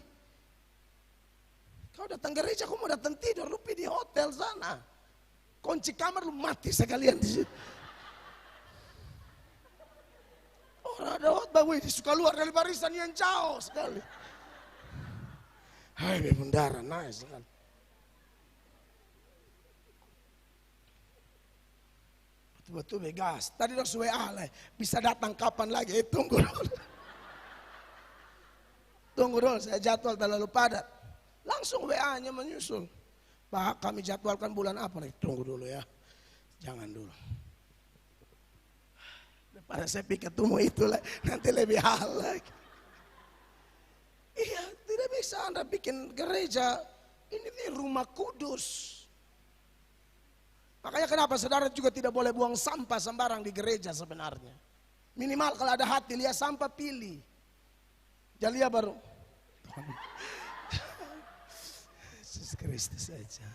Kau datang gereja, kau mau datang tidur, lu pergi di hotel sana. kunci kamar lu mati sekalian di situ. Orang ada khotbah, wih, suka keluar dari barisan yang jauh sekali. Hai bendara, nice kan. Betul-betul begas. Tadi udah WA lah, bisa datang kapan lagi? Tunggu dulu. Tunggu dulu, saya jadwal terlalu padat. Langsung WA-nya menyusul. Pak, kami jadwalkan bulan apa nih? Tunggu dulu ya, jangan dulu. Daripada saya pikir tunggu itulah, nanti lebih hal lagi. Iya, tidak bisa Anda bikin gereja, ini nih rumah kudus. Makanya kenapa saudara juga tidak boleh buang sampah sembarang di gereja sebenarnya. Minimal kalau ada hati, lihat sampah pilih. Jadi ya baru. Yesus Kristus saja.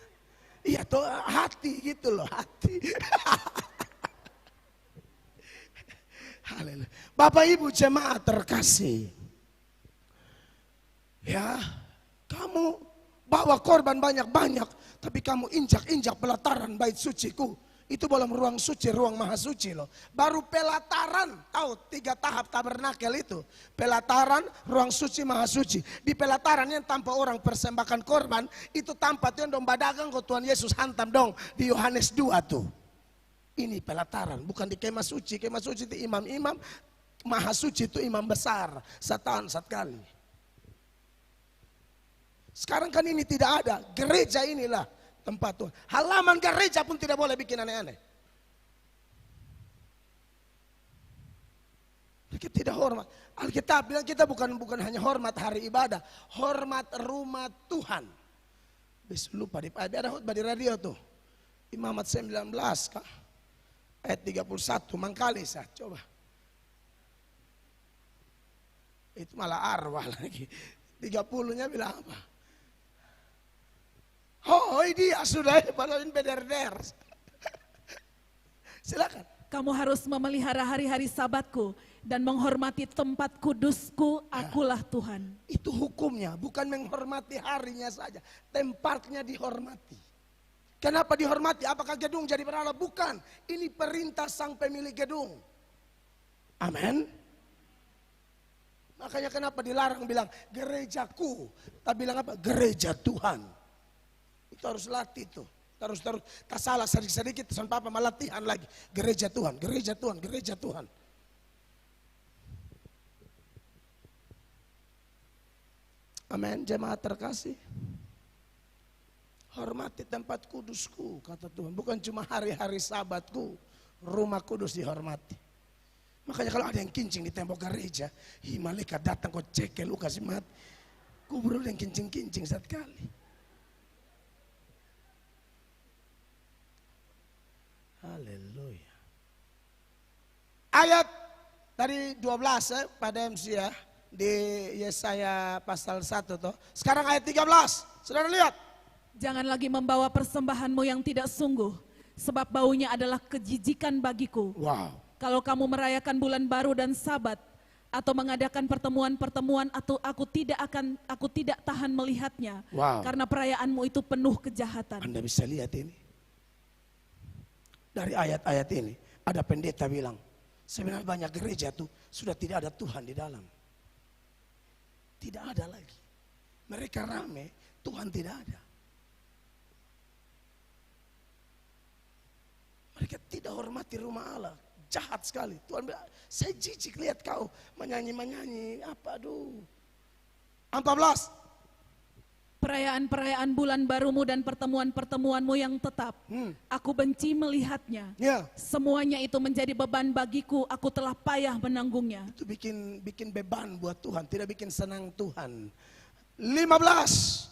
Iya tuh hati gitu loh, hati. Haleluya. Bapak Ibu jemaat terkasih. Ya, kamu bawa korban banyak-banyak, tapi kamu injak-injak pelataran bait suciku. Itu belum ruang suci, ruang maha suci loh. Baru pelataran, tahu 3 tahap tabernakel itu. Pelataran, ruang suci, maha suci. Di pelataran yang tanpa orang persembahkan korban, itu tanpa tuh domba dagang kok Tuhan Yesus hantam dong di Yohanes 2 tuh. Ini pelataran, bukan di kemah suci. Kemah suci itu imam-imam, maha suci itu imam besar, setahun sekali. Sekarang kan ini tidak ada, gereja inilah tempat Tuhan. Halaman gereja pun tidak boleh bikin aneh-aneh. Kita tidak hormat. Alkitab bilang kita bukan hanya hormat hari ibadah, hormat rumah Tuhan. Bisa lupa ada khotbah di radio tuh. Imamat 19 kah? Ayat 31 mangkali saya coba. Itu malah arwah lagi. 30-nya bilang apa? Oh dia sudah balon bederder. Silakan. Kamu harus memelihara hari-hari sabatku dan menghormati tempat kudusku, akulah Tuhan. Itu hukumnya, bukan menghormati harinya saja. Tempatnya dihormati. Kenapa dihormati? Apakah gedung jadi berhala? Bukan. Ini perintah sang pemilik gedung. Amin. Makanya kenapa dilarang bilang gerejaku. Tak bilang apa? Gereja Tuhan. Itu harus latih tuh. Terus tak salah sedikit sampai apa latihan lagi. Gereja Tuhan, gereja Tuhan, gereja Tuhan. Amin, jemaat terkasih. Hormati tempat kudusku, kata Tuhan. Bukan cuma hari-hari sabatku, rumah kudus dihormati. Makanya kalau ada yang kincing di tembok gereja, malaikat datang kau cekel, lu kasih mati. Kubur yang kincing-kincing sekali. Haleluya. Ayat dari 12 pada MC ya, di Yesaya pasal 1 toh. Sekarang ayat 13, saudara lihat. Jangan lagi membawa persembahanmu yang tidak sungguh, sebab baunya adalah kejijikan bagiku. Wow. Kalau kamu merayakan bulan baru dan sabat, atau mengadakan pertemuan-pertemuan, atau aku tidak tahan melihatnya. Wow. Karena perayaanmu itu penuh kejahatan. Anda bisa lihat ini. Dari ayat-ayat ini, ada pendeta bilang, sebenarnya banyak gereja tuh sudah tidak ada Tuhan di dalam. Tidak ada lagi. Mereka rame, Tuhan tidak ada. Mereka tidak hormati rumah Allah. Jahat sekali. Tuhan bilang, saya jijik lihat kau menyanyi-menyanyi. Apa aduh. 14. Perayaan-perayaan bulan barumu dan pertemuan-pertemuanmu yang tetap. Aku benci melihatnya. Ya. Semuanya itu menjadi beban bagiku. Aku telah payah menanggungnya. Itu bikin beban buat Tuhan. Tidak bikin senang Tuhan. 15.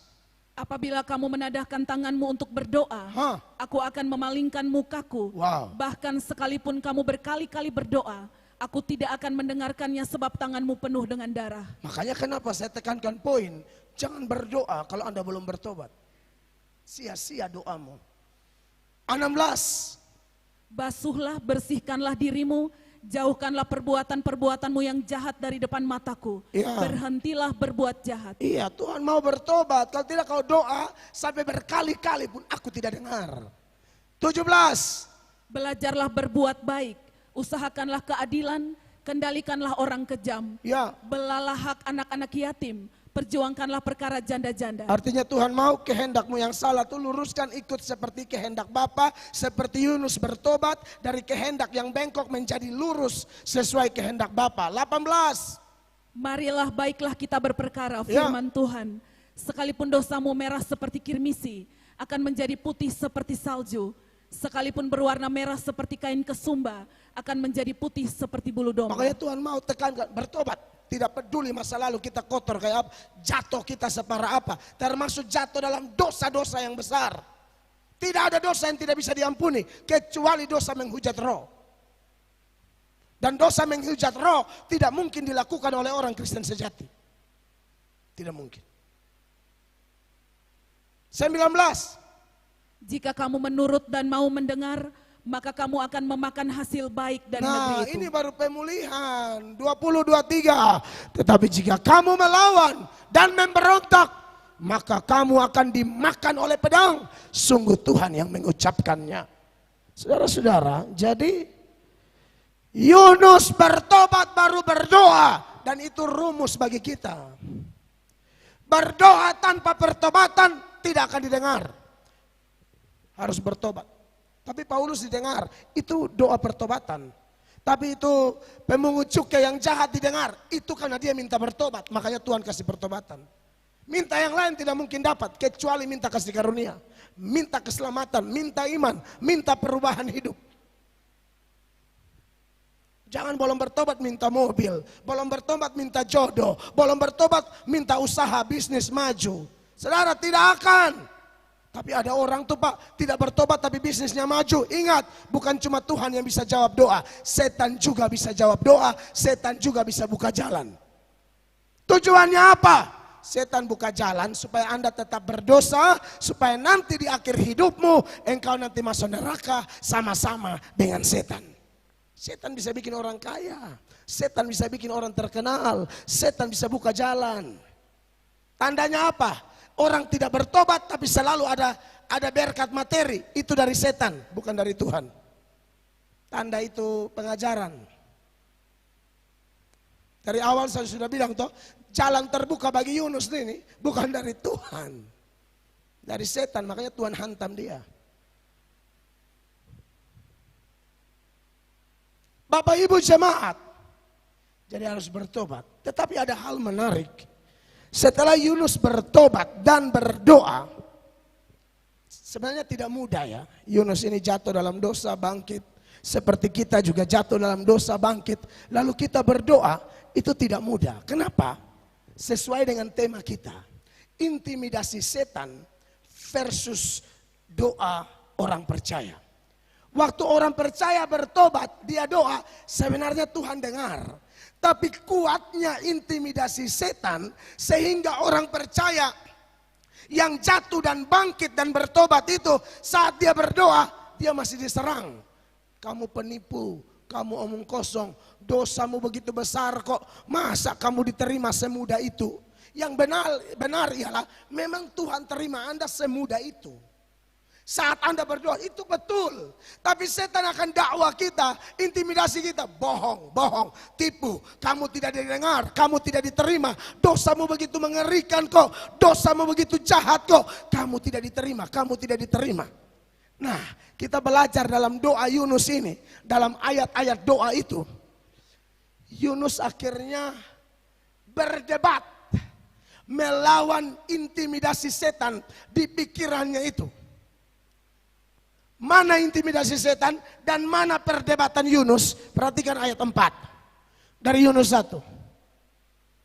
Apabila kamu menadahkan tanganmu untuk berdoa, aku akan memalingkan mukaku. Wow. Bahkan sekalipun kamu berkali-kali berdoa, aku tidak akan mendengarkannya sebab tanganmu penuh dengan darah. Makanya kenapa saya tekankan poin, jangan berdoa kalau Anda belum bertobat. Sia-sia doamu. 16. Basuhlah, bersihkanlah dirimu, jauhkanlah perbuatan-perbuatanmu yang jahat dari depan mataku. Ya. Berhentilah berbuat jahat. Iya, Tuhan mau bertobat. Kalau tidak kau doa sampai berkali-kali pun aku tidak dengar. 17. Belajarlah berbuat baik, usahakanlah keadilan, kendalikanlah orang kejam. Ya, Belalah hak anak-anak yatim, perjuangkanlah perkara janda-janda. artinya Tuhan mau kehendakmu yang salah tuh luruskan ikut seperti kehendak Bapa, seperti Yunus bertobat dari kehendak yang bengkok menjadi lurus sesuai kehendak Bapa. 18. Marilah baiklah kita berperkara, firman Tuhan. Sekalipun dosamu merah seperti kirmisi, akan menjadi putih seperti salju. Sekalipun berwarna merah seperti kain kesumba, akan menjadi putih seperti bulu domba. Makanya Tuhan mau tekankan bertobat. Tidak peduli masa lalu kita kotor kayak apa, jatuh kita separah apa, termasuk jatuh dalam dosa-dosa yang besar. Tidak ada dosa yang tidak bisa diampuni kecuali dosa menghujat roh. Dan dosa menghujat roh tidak mungkin dilakukan oleh orang Kristen sejati. Tidak mungkin. 19. Jika kamu menurut dan mau mendengar, maka kamu akan memakan hasil baik dari negeri itu. Ini baru pemulihan. 20-23. Tetapi jika kamu melawan dan memberontak, maka kamu akan dimakan oleh pedang. Sungguh Tuhan yang mengucapkannya. Saudara-saudara, jadi Yunus bertobat baru berdoa. Dan itu rumus bagi kita. Berdoa tanpa pertobatan tidak akan didengar. Harus bertobat. Tapi Paulus didengar, itu doa pertobatan. Tapi itu pemungut cukai yang jahat didengar, itu karena dia minta bertobat. Makanya Tuhan kasih pertobatan. Minta yang lain tidak mungkin dapat, kecuali minta kasih karunia. Minta keselamatan, minta iman, minta perubahan hidup. Jangan belum bertobat minta mobil, belum bertobat minta jodoh, belum bertobat minta usaha, bisnis maju. Saudara, tidak akan. Tapi ada orang tuh Pak, tidak bertobat tapi bisnisnya maju. Ingat, bukan cuma Tuhan yang bisa jawab doa. Setan juga bisa jawab doa, setan juga bisa buka jalan. Tujuannya apa? Setan buka jalan supaya Anda tetap berdosa, supaya nanti di akhir hidupmu, engkau nanti masuk neraka sama-sama dengan setan. Setan bisa bikin orang kaya, setan bisa bikin orang terkenal, setan bisa buka jalan. Tandanya apa? Orang tidak bertobat tapi selalu ada berkat materi. Itu dari setan, bukan dari Tuhan. Tanda itu pengajaran. Dari awal saya sudah bilang toh, jalan terbuka bagi Yunus ini bukan dari Tuhan. Dari setan, makanya Tuhan hantam dia. Bapak Ibu jemaat, jadi harus bertobat. Tetapi ada hal menarik. Setelah Yunus bertobat dan berdoa, sebenarnya tidak mudah ya. Yunus ini jatuh dalam dosa, bangkit. Seperti kita juga jatuh dalam dosa, bangkit. Lalu kita berdoa, itu tidak mudah. Kenapa? Sesuai dengan tema kita. Intimidasi setan versus doa orang percaya. Waktu orang percaya bertobat, dia doa, sebenarnya Tuhan dengar. Tapi kuatnya intimidasi setan sehingga orang percaya yang jatuh dan bangkit dan bertobat itu saat dia berdoa, dia masih diserang. Kamu penipu, kamu omong kosong, dosamu begitu besar kok, masa kamu diterima semudah itu? Yang benar ialah memang Tuhan terima Anda semudah itu. Saat Anda berdoa itu betul. Tapi setan akan dakwah kita, intimidasi kita. Bohong, bohong, tipu. Kamu tidak didengar, kamu tidak diterima. Dosamu begitu mengerikan kok. Dosamu begitu jahat kok. Kamu tidak diterima, kamu tidak diterima. Nah, kita belajar dalam doa Yunus ini. Dalam ayat-ayat doa itu. Yunus akhirnya berdebat. Melawan intimidasi setan di pikirannya itu. Mana intimidasi setan dan mana perdebatan Yunus? Perhatikan ayat 4 dari Yunus 1.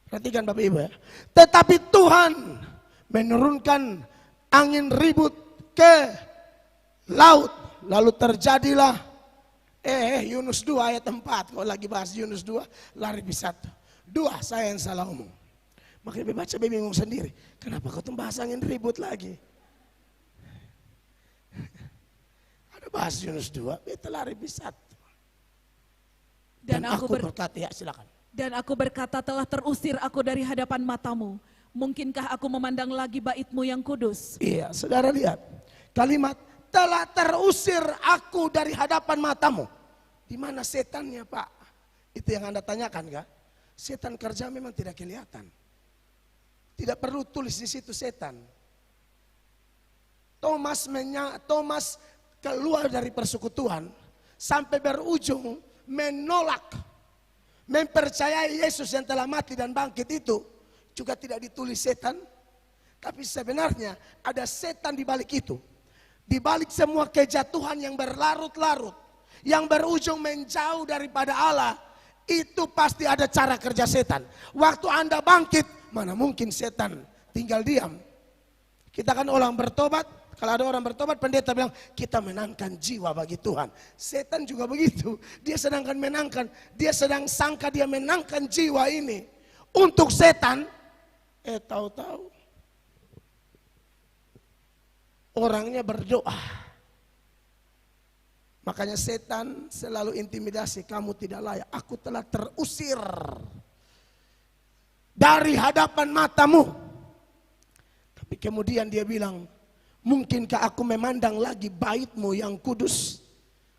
Perhatikan Bapak Ibu ya. Tetapi Tuhan menurunkan angin ribut ke laut. Lalu terjadilah Yunus 2 ayat 4. Kalau lagi bahas Yunus 2 lari di 1. 2 saya yang salah omong. Makanya baca bingung sendiri. Kenapa kau tuh bahas angin ribut lagi? Bahas Yunus 2, beta lari bisa. Dan aku berkata, ya silakan. Dan aku berkata, telah terusir aku dari hadapan matamu. Mungkinkah aku memandang lagi baitmu yang kudus? Iya, saudara lihat. Kalimat telah terusir aku dari hadapan matamu. Di mana setannya, Pak? Itu yang Anda tanyakan, kan? Setan kerja memang tidak kelihatan. Tidak perlu tulis di situ setan. Thomas keluar dari persekutuan sampai berujung menolak, mempercayai Yesus yang telah mati dan bangkit itu juga tidak ditulis setan. Tapi sebenarnya ada setan di balik itu. Di balik semua kejatuhan yang berlarut-larut, yang berujung menjauh daripada Allah, itu pasti ada cara kerja setan. Waktu Anda bangkit, mana mungkin setan tinggal diam. Kita kan orang bertobat, kalau ada orang bertobat, pendeta bilang, kita menangkan jiwa bagi Tuhan. Setan juga begitu, dia sedangkan menangkan, dia sedang sangka dia menangkan jiwa ini. Untuk setan, tahu-tahu orangnya berdoa. Makanya setan selalu intimidasi, kamu tidak layak, aku telah terusir dari hadapan matamu. Tapi kemudian dia bilang, mungkinkah aku memandang lagi baitmu yang kudus?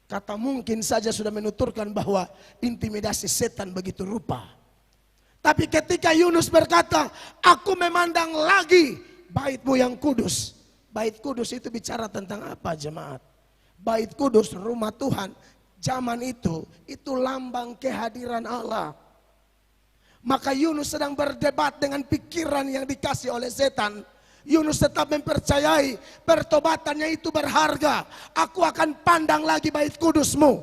Kata mungkin saja sudah menuturkan bahwa intimidasi setan begitu rupa. Tapi ketika Yunus berkata, aku memandang lagi baitmu yang kudus. Bait kudus itu bicara tentang apa, jemaat? Bait kudus, rumah Tuhan, zaman itu lambang kehadiran Allah. Maka Yunus sedang berdebat dengan pikiran yang dikasih oleh setan. Yunus tetap mempercayai pertobatannya itu berharga. Aku akan pandang lagi bait kudusmu.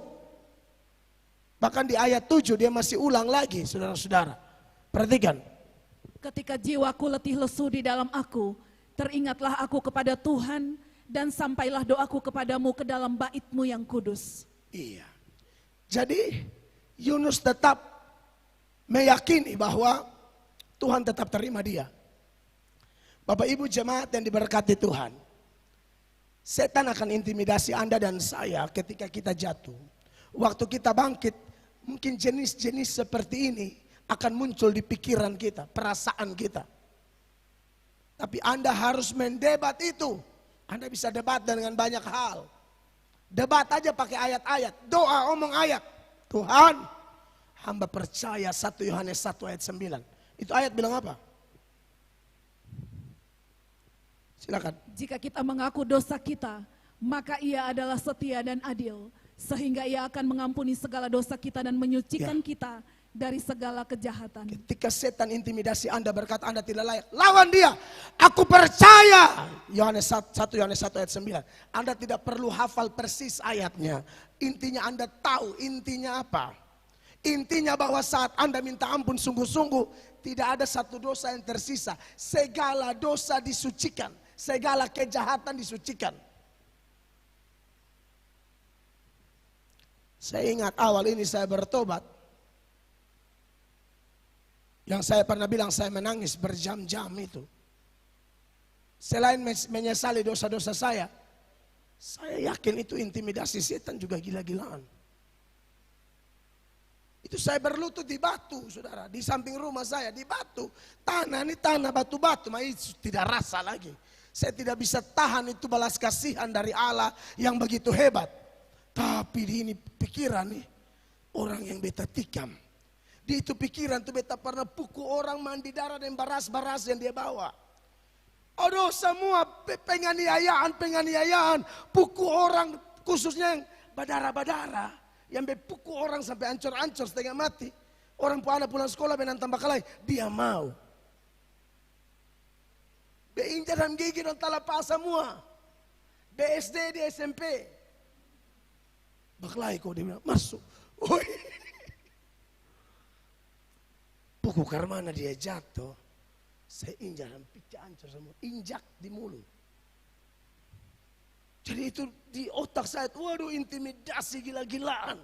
Bahkan di ayat 7 dia masih ulang lagi, saudara-saudara. Perhatikan. Ketika jiwaku letih lesu di dalam aku, teringatlah aku kepada Tuhan, dan sampailah doaku kepadamu ke dalam bait-Mu yang kudus. Iya. Jadi Yunus tetap meyakini bahwa Tuhan tetap terima dia. Bapak Ibu jemaat yang diberkati Tuhan, setan akan intimidasi Anda dan saya ketika kita jatuh. Waktu kita bangkit, mungkin jenis-jenis seperti ini akan muncul di pikiran kita, perasaan kita. Tapi Anda harus mendebat itu. Anda bisa debat dengan banyak hal. Debat aja pakai ayat-ayat. Doa, omong ayat. Tuhan, hamba percaya 1 Yohanes 1 ayat 9. Itu ayat bilang apa? Silakan. Jika kita mengaku dosa kita, maka Ia adalah setia dan adil, sehingga Ia akan mengampuni segala dosa kita dan menyucikan kita dari segala kejahatan. Ketika setan intimidasi Anda, berkata Anda tidak layak, lawan dia. Aku percaya. Yohanes 1 ayat 9. Anda tidak perlu hafal persis ayatnya. Intinya Anda tahu intinya apa. Intinya bahwa saat Anda minta ampun sungguh-sungguh, tidak ada satu dosa yang tersisa. Segala dosa disucikan, segala kejahatan disucikan. Saya ingat awal ini saya bertobat. Yang saya pernah bilang saya menangis berjam-jam itu. Selain menyesali dosa-dosa saya yakin itu intimidasi setan juga gila-gilaan. Itu saya berlutut di batu, saudara, di samping rumah saya, di batu. Tanah ini tanah batu-batu, itu tidak rasa lagi. Saya tidak bisa tahan itu balas kasihan dari Allah yang begitu hebat. Tapi di ini pikiran nih, orang yang beta tikam. Di itu pikiran tuh beta pernah pukul orang mandi darah dan baras-baras yang dia bawa. Aduh semua penganiayaan, pukul orang khususnya yang badara-badara. Yang pukul orang sampai ancur-ancur setengah mati. Orang pulang sekolah benantang bakalai, dia mau. Beinjak dalam gigi dan talapa semua. BSD di SMP. Bakalai kok dia bilang, masuk. Pukul karena dia jatuh, saya injak dan picah hancur semua, injak di mulut. Jadi itu di otak saya, waduh intimidasi gila-gilaan.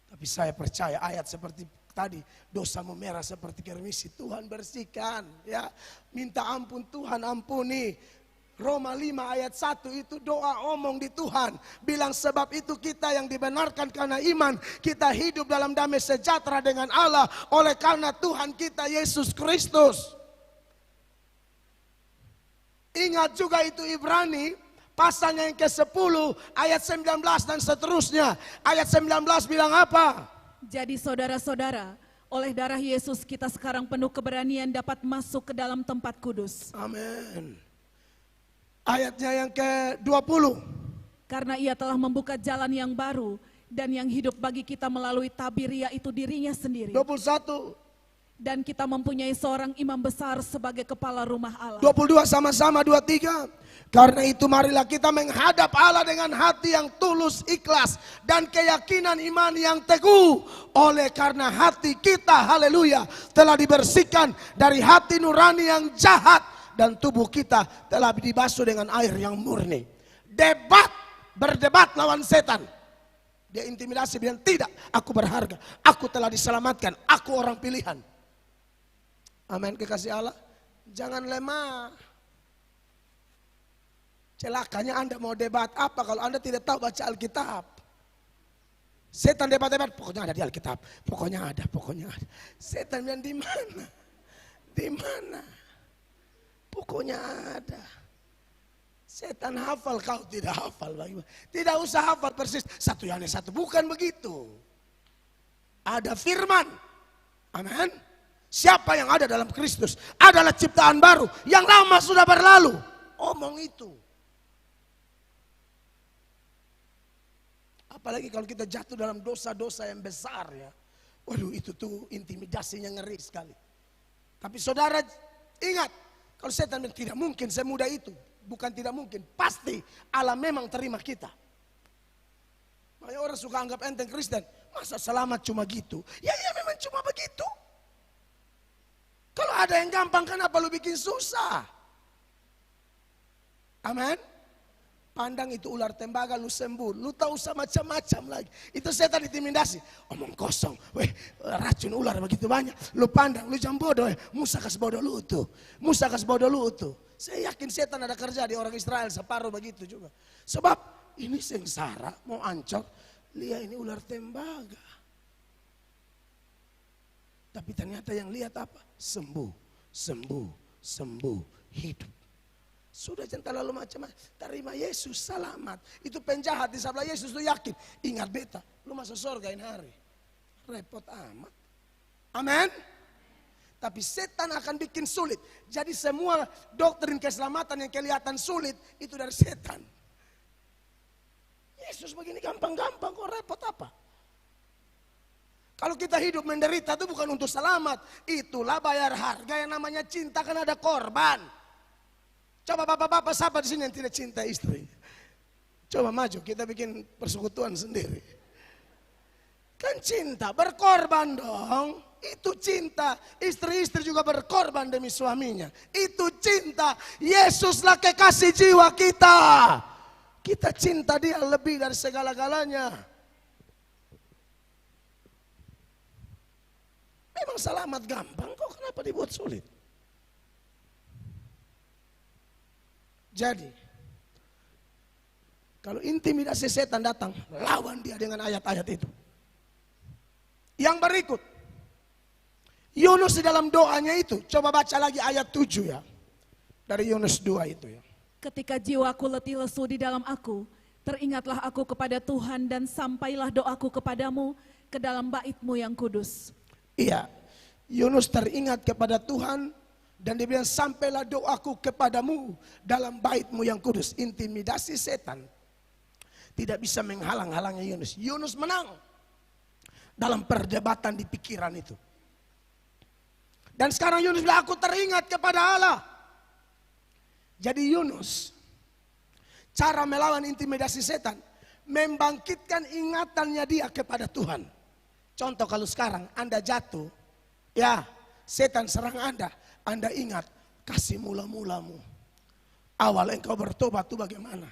Tapi saya percaya ayat seperti tadi, dosamu merah seperti kermisi, Tuhan bersihkan. Ya, minta ampun Tuhan ampuni. Roma 5 ayat 1 itu doa omong di Tuhan. Bilang sebab itu kita yang dibenarkan karena iman, kita hidup dalam damai sejahtera dengan Allah oleh karena Tuhan kita Yesus Kristus. Ingat juga itu Ibrani Pasalnya yang ke-10 ayat 19 dan seterusnya. Ayat 19 bilang apa? Jadi saudara-saudara, oleh darah Yesus kita sekarang penuh keberanian dapat masuk ke dalam tempat kudus. Amin. Ayatnya yang ke-20. Karena ia telah membuka jalan yang baru dan yang hidup bagi kita melalui tabir, yaitu dirinya sendiri. 21. Dan kita mempunyai seorang imam besar sebagai kepala rumah Allah. 22 sama-sama 23. Karena itu marilah kita menghadap Allah dengan hati yang tulus, ikhlas, dan keyakinan iman yang teguh. Oleh karena hati kita, haleluya, telah dibersihkan dari hati nurani yang jahat, dan tubuh kita telah dibasuh dengan air yang murni. Berdebat lawan setan. Dia intimidasi, bilang tidak, aku berharga, aku telah diselamatkan, aku orang pilihan. Amin, kekasih Allah. Jangan lemah. Celakanya Anda mau debat apa kalau Anda tidak tahu baca Alkitab. Setan debat-debat, pokoknya ada di Alkitab. Pokoknya ada. Setan bilang di mana? Di mana? Pokoknya ada. Setan hafal, kau tidak hafal. Tidak usah hafal persis 1 Yohanes 1, bukan begitu. Ada firman. Amin. Siapa yang ada dalam Kristus adalah ciptaan baru, yang lama sudah berlalu. Omong itu. Apalagi kalau kita jatuh dalam dosa-dosa yang besar ya. Waduh, itu tuh intimidasinya ngeri sekali. Tapi saudara ingat, kalau setan tidak mungkin semudah itu. Bukan tidak mungkin, pasti Allah memang terima kita. Makanya orang suka anggap enteng Kristen. Masa selamat cuma gitu? Ya memang cuma begitu. Kalau ada yang gampang, kenapa lu bikin susah? Amin. Pandang itu ular tembaga, lu sembuh. Lu tahu usah macam-macam lagi. Itu setan intimidasi. Omong kosong. Racun ular begitu banyak. Lu pandang, lu jam bodoh. Musa kas bodoh lu tuh. Saya yakin setan ada kerja di orang Israel separuh begitu juga. Sebab ini sengsara, mau ancur. Lihat ini ular tembaga. Tapi ternyata yang lihat apa? Sembuh, hidup. Sudah jangan terlalu macam-macam. Terima Yesus, selamat. Itu penjahat di sebelah Yesus, lu yakin? Ingat beta, lu masuk surga ini hari. Repot amat. Amin. Tapi setan akan bikin sulit. Jadi semua doktrin keselamatan yang kelihatan sulit, itu dari setan. Yesus begini gampang-gampang, kok repot apa? Kalau kita hidup menderita itu bukan untuk selamat. Itulah bayar harga yang namanya cinta, kan ada korban. Coba bapak-bapak siapa di sini yang tidak cinta istri? Coba maju, kita bikin persekutuan sendiri. Kan cinta, berkorban dong. Itu cinta. Istri-istri juga berkorban demi suaminya. Itu cinta. Yesuslah kekasih jiwa kita. Kita cinta dia lebih dari segala-galanya. Memang selamat gampang, kok kenapa dibuat sulit? Jadi, kalau intimidasi setan datang, lawan dia dengan ayat-ayat itu. Yang berikut, Yunus di dalam doanya itu, coba baca lagi ayat 7 ya. Dari Yunus 2 itu ya. Ketika jiwaku letih lesu di dalam aku, teringatlah aku kepada Tuhan dan sampailah doaku kepadamu ke dalam bait-Mu yang kudus. Iya, Yunus teringat kepada Tuhan dan dia bilang sampailah doaku kepadamu dalam bait-Mu yang kudus. Intimidasi setan tidak bisa menghalang-halangi Yunus. Yunus menang dalam perdebatan di pikiran itu. Dan sekarang Yunus bilang aku teringat kepada Allah. Jadi Yunus cara melawan intimidasi setan membangkitkan ingatannya dia kepada Tuhan. Contoh kalau sekarang Anda jatuh, ya setan serang Anda ingat kasih mula-mulamu. Awal engkau bertobat itu bagaimana?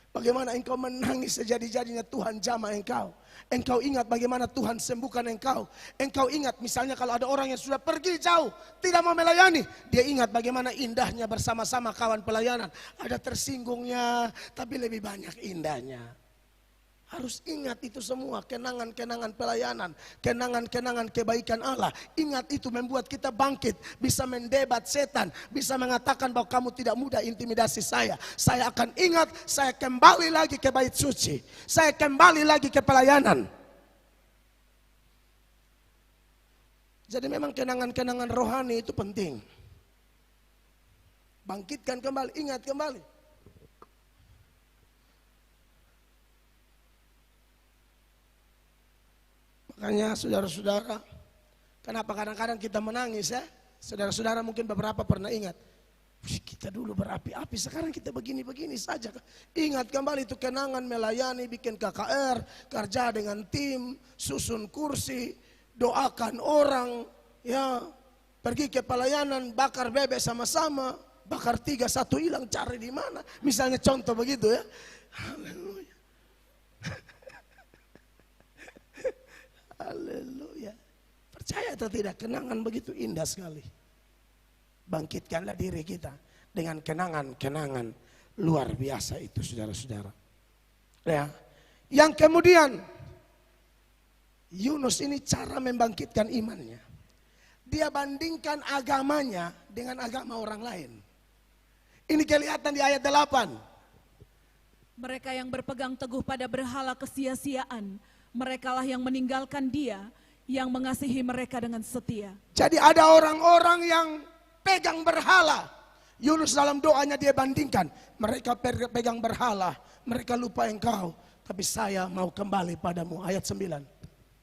Bagaimana engkau menangis sejadi-jadinya Tuhan jamah engkau. Engkau ingat bagaimana Tuhan sembuhkan engkau. Engkau ingat misalnya kalau ada orang yang sudah pergi jauh, tidak mau melayani. Dia ingat bagaimana indahnya bersama-sama kawan pelayanan. Ada tersinggungnya, tapi lebih banyak indahnya. Harus ingat itu semua, kenangan-kenangan pelayanan, kenangan-kenangan kebaikan Allah. Ingat itu membuat kita bangkit, bisa mendebat setan, bisa mengatakan bahwa kamu tidak mudah intimidasi saya. Saya akan ingat, saya kembali lagi ke bait suci, saya kembali lagi ke pelayanan. Jadi memang kenangan-kenangan rohani itu penting. Bangkitkan kembali, ingat kembali. Makanya saudara-saudara, kenapa kadang-kadang kita menangis ya? Saudara-saudara mungkin beberapa pernah ingat, kita dulu berapi-api, sekarang kita begini-begini saja. Ingat kembali itu kenangan melayani, bikin KKR, kerja dengan tim, susun kursi, doakan orang, ya, pergi ke pelayanan, bakar bebek sama-sama, bakar 3, 1 hilang, cari di mana? Misalnya contoh begitu ya. Haleluya. Haleluya. Percaya atau tidak, kenangan begitu indah sekali. Bangkitkanlah diri kita dengan kenangan-kenangan luar biasa itu, saudara-saudara. Ya. Yang kemudian, Yunus ini cara membangkitkan imannya. Dia bandingkan agamanya dengan agama orang lain. Ini kelihatan di ayat 8. Mereka yang berpegang teguh pada berhala kesia-siaan, merekalah yang meninggalkan Dia yang mengasihi mereka dengan setia. Jadi ada orang-orang yang pegang berhala. Yunus dalam doanya dia bandingkan, mereka pegang berhala, mereka lupa Engkau, tapi saya mau kembali padamu. Ayat 9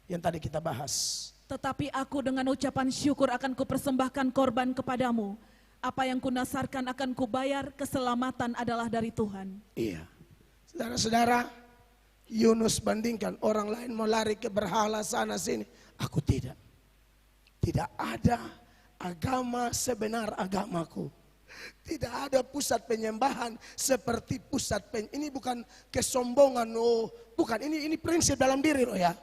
yang tadi kita bahas. Tetapi aku dengan ucapan syukur akan kupersembahkan korban kepadamu. Apa yang kunasarkan akan kubayar, keselamatan adalah dari Tuhan. Iya. Saudara-saudara, Yunus bandingkan, orang lain mau lari ke berhala sana sini, aku tidak. Tidak ada agama sebenar agamaku. Tidak ada pusat penyembahan seperti pusat ini bukan kesombongan, oh, bukan, ini prinsip dalam diri loh ya.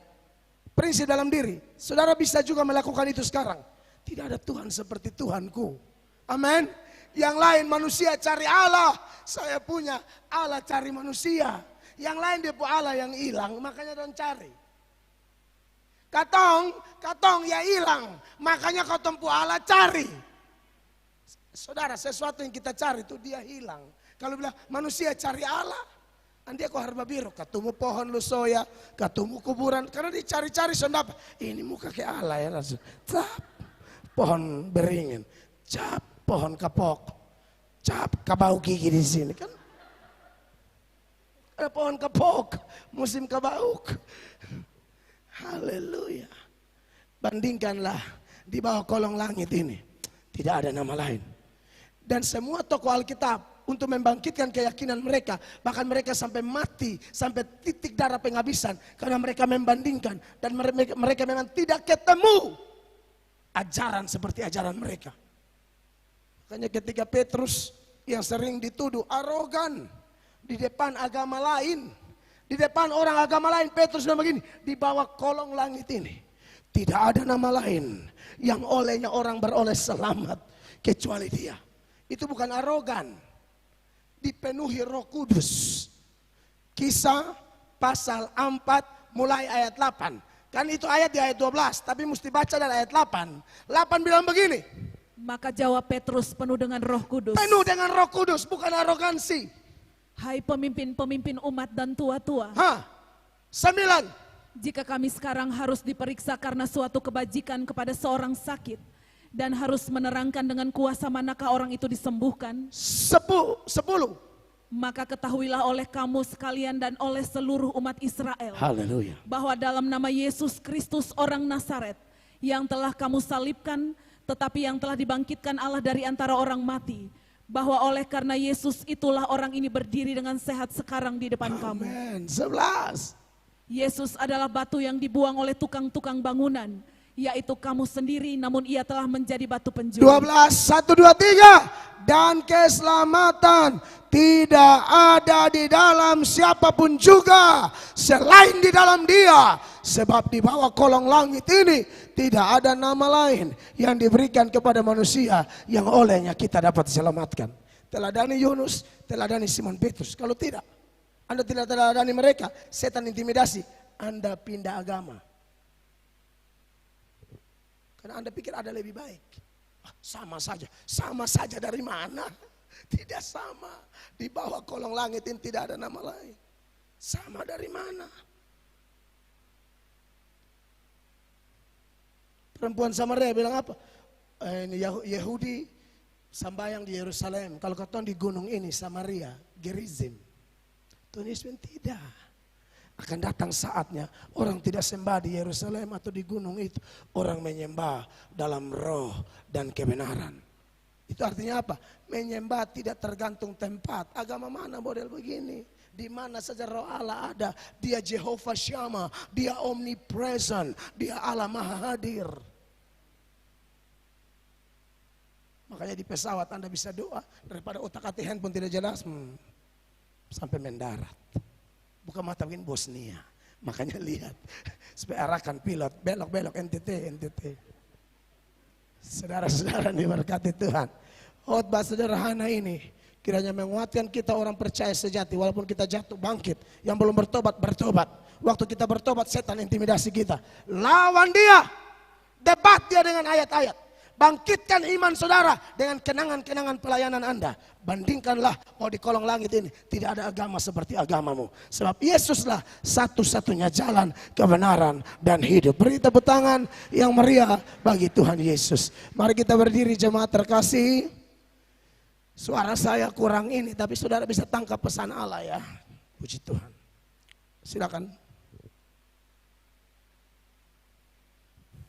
Prinsip dalam diri. Saudara bisa juga melakukan itu sekarang. Tidak ada Tuhan seperti Tuhanku. Amin. Yang lain manusia cari Allah, saya punya Allah cari manusia. Yang lain dia punya Allah yang hilang, makanya don't cari. Katong ya hilang, makanya katong punya Allah cari. Saudara, sesuatu yang kita cari itu dia hilang. Kalau bilang manusia cari Allah, nanti aku harba biru, ketemu pohon lusoya, ketemu kuburan, karena dicari-cari sondap. Ini muka ke Allah ya langsung. Cap, pohon beringin, cap, pohon kapok, cap, kabau gigi di sini kan. Ada pohon kapok, musim kabauk. Haleluya. Bandingkanlah di bawah kolong langit ini, tidak ada nama lain. Dan semua tokoh Alkitab untuk membangkitkan keyakinan mereka, bahkan mereka sampai mati, sampai titik darah penghabisan, karena mereka membandingkan dan mereka memang tidak ketemu ajaran seperti ajaran mereka. Makanya ketika Petrus yang sering dituduh arogan di depan agama lain, di depan orang agama lain, Petrus bilang begini, di bawah kolong langit ini tidak ada nama lain yang olehnya orang beroleh selamat kecuali Dia. Itu bukan arogan, dipenuhi Roh Kudus. Kisah pasal 4 mulai ayat 8. Kan itu ayat di ayat 12, tapi mesti baca dari ayat 8. 8 bilang begini. Maka jawab Petrus penuh dengan Roh Kudus. Penuh dengan Roh Kudus, bukan arogansi. Hai pemimpin-pemimpin umat dan tua-tua. 9. Jika kami sekarang harus diperiksa karena suatu kebajikan kepada seorang sakit, dan harus menerangkan dengan kuasa manakah orang itu disembuhkan. 10. Maka ketahuilah oleh kamu sekalian dan oleh seluruh umat Israel. Haleluya. Bahwa dalam nama Yesus Kristus orang Nazaret, yang telah kamu salibkan, tetapi yang telah dibangkitkan Allah dari antara orang mati, bahwa oleh karena Yesus itulah orang ini berdiri dengan sehat sekarang di depan kamu. Amen. 11. Yesus adalah batu yang dibuang oleh tukang-tukang bangunan, yaitu kamu sendiri, namun Ia telah menjadi batu penjuru. 12, 1, 2, 3. Dan keselamatan tidak ada di dalam siapapun juga selain di dalam Dia. Sebab di bawah kolong langit ini tidak ada nama lain yang diberikan kepada manusia yang olehnya kita dapat diselamatkan. Teladani Yunus, teladani Simon Petrus. Kalau tidak, Anda tidak teladani mereka, setan intimidasi, Anda pindah agama. Karena Anda pikir ada lebih baik. Sama saja dari mana? Tidak sama. Di bawah kolong langit ini tidak ada nama lain. Sama dari mana? Perempuan Samaria bilang apa? Ini Yahudi sambayang di Yerusalem. Kalau kau di gunung ini Samaria, Gerizim. Tuhan Yesus tidak. Akan datang saatnya orang tidak sembah di Yerusalem atau di gunung itu. Orang menyembah dalam roh dan kebenaran. Itu artinya apa? Menyembah tidak tergantung tempat. Agama mana model begini? Di mana saja roh Allah ada. Dia Jehovah Shammah. Dia omnipresent. Dia Allah Maha Hadir. Makanya di pesawat Anda bisa doa. Daripada otak-atik handphone tidak jelas. Sampai mendarat. Bukan mata begini Bosnia. Makanya lihat. Supaya arahkan pilot. Belok-belok NTT. Saudara-saudara diberkati Tuhan. Khotbah sederhana ini kiranya menguatkan kita orang percaya sejati. Walaupun kita jatuh bangkit. Yang belum bertobat, bertobat. Waktu kita bertobat setan intimidasi kita. Lawan dia. Debat dia dengan ayat-ayat. Bangkitkan iman saudara dengan kenangan-kenangan pelayanan Anda. Bandingkanlah, di kolong langit ini tidak ada agama seperti agamamu. Sebab Yesuslah satu-satunya jalan, kebenaran, dan hidup. Beri tepuk tangan yang meriah bagi Tuhan Yesus. Mari kita berdiri jemaat terkasih. Suara saya kurang ini, tapi saudara bisa tangkap pesan Allah ya. Puji Tuhan. Silakan.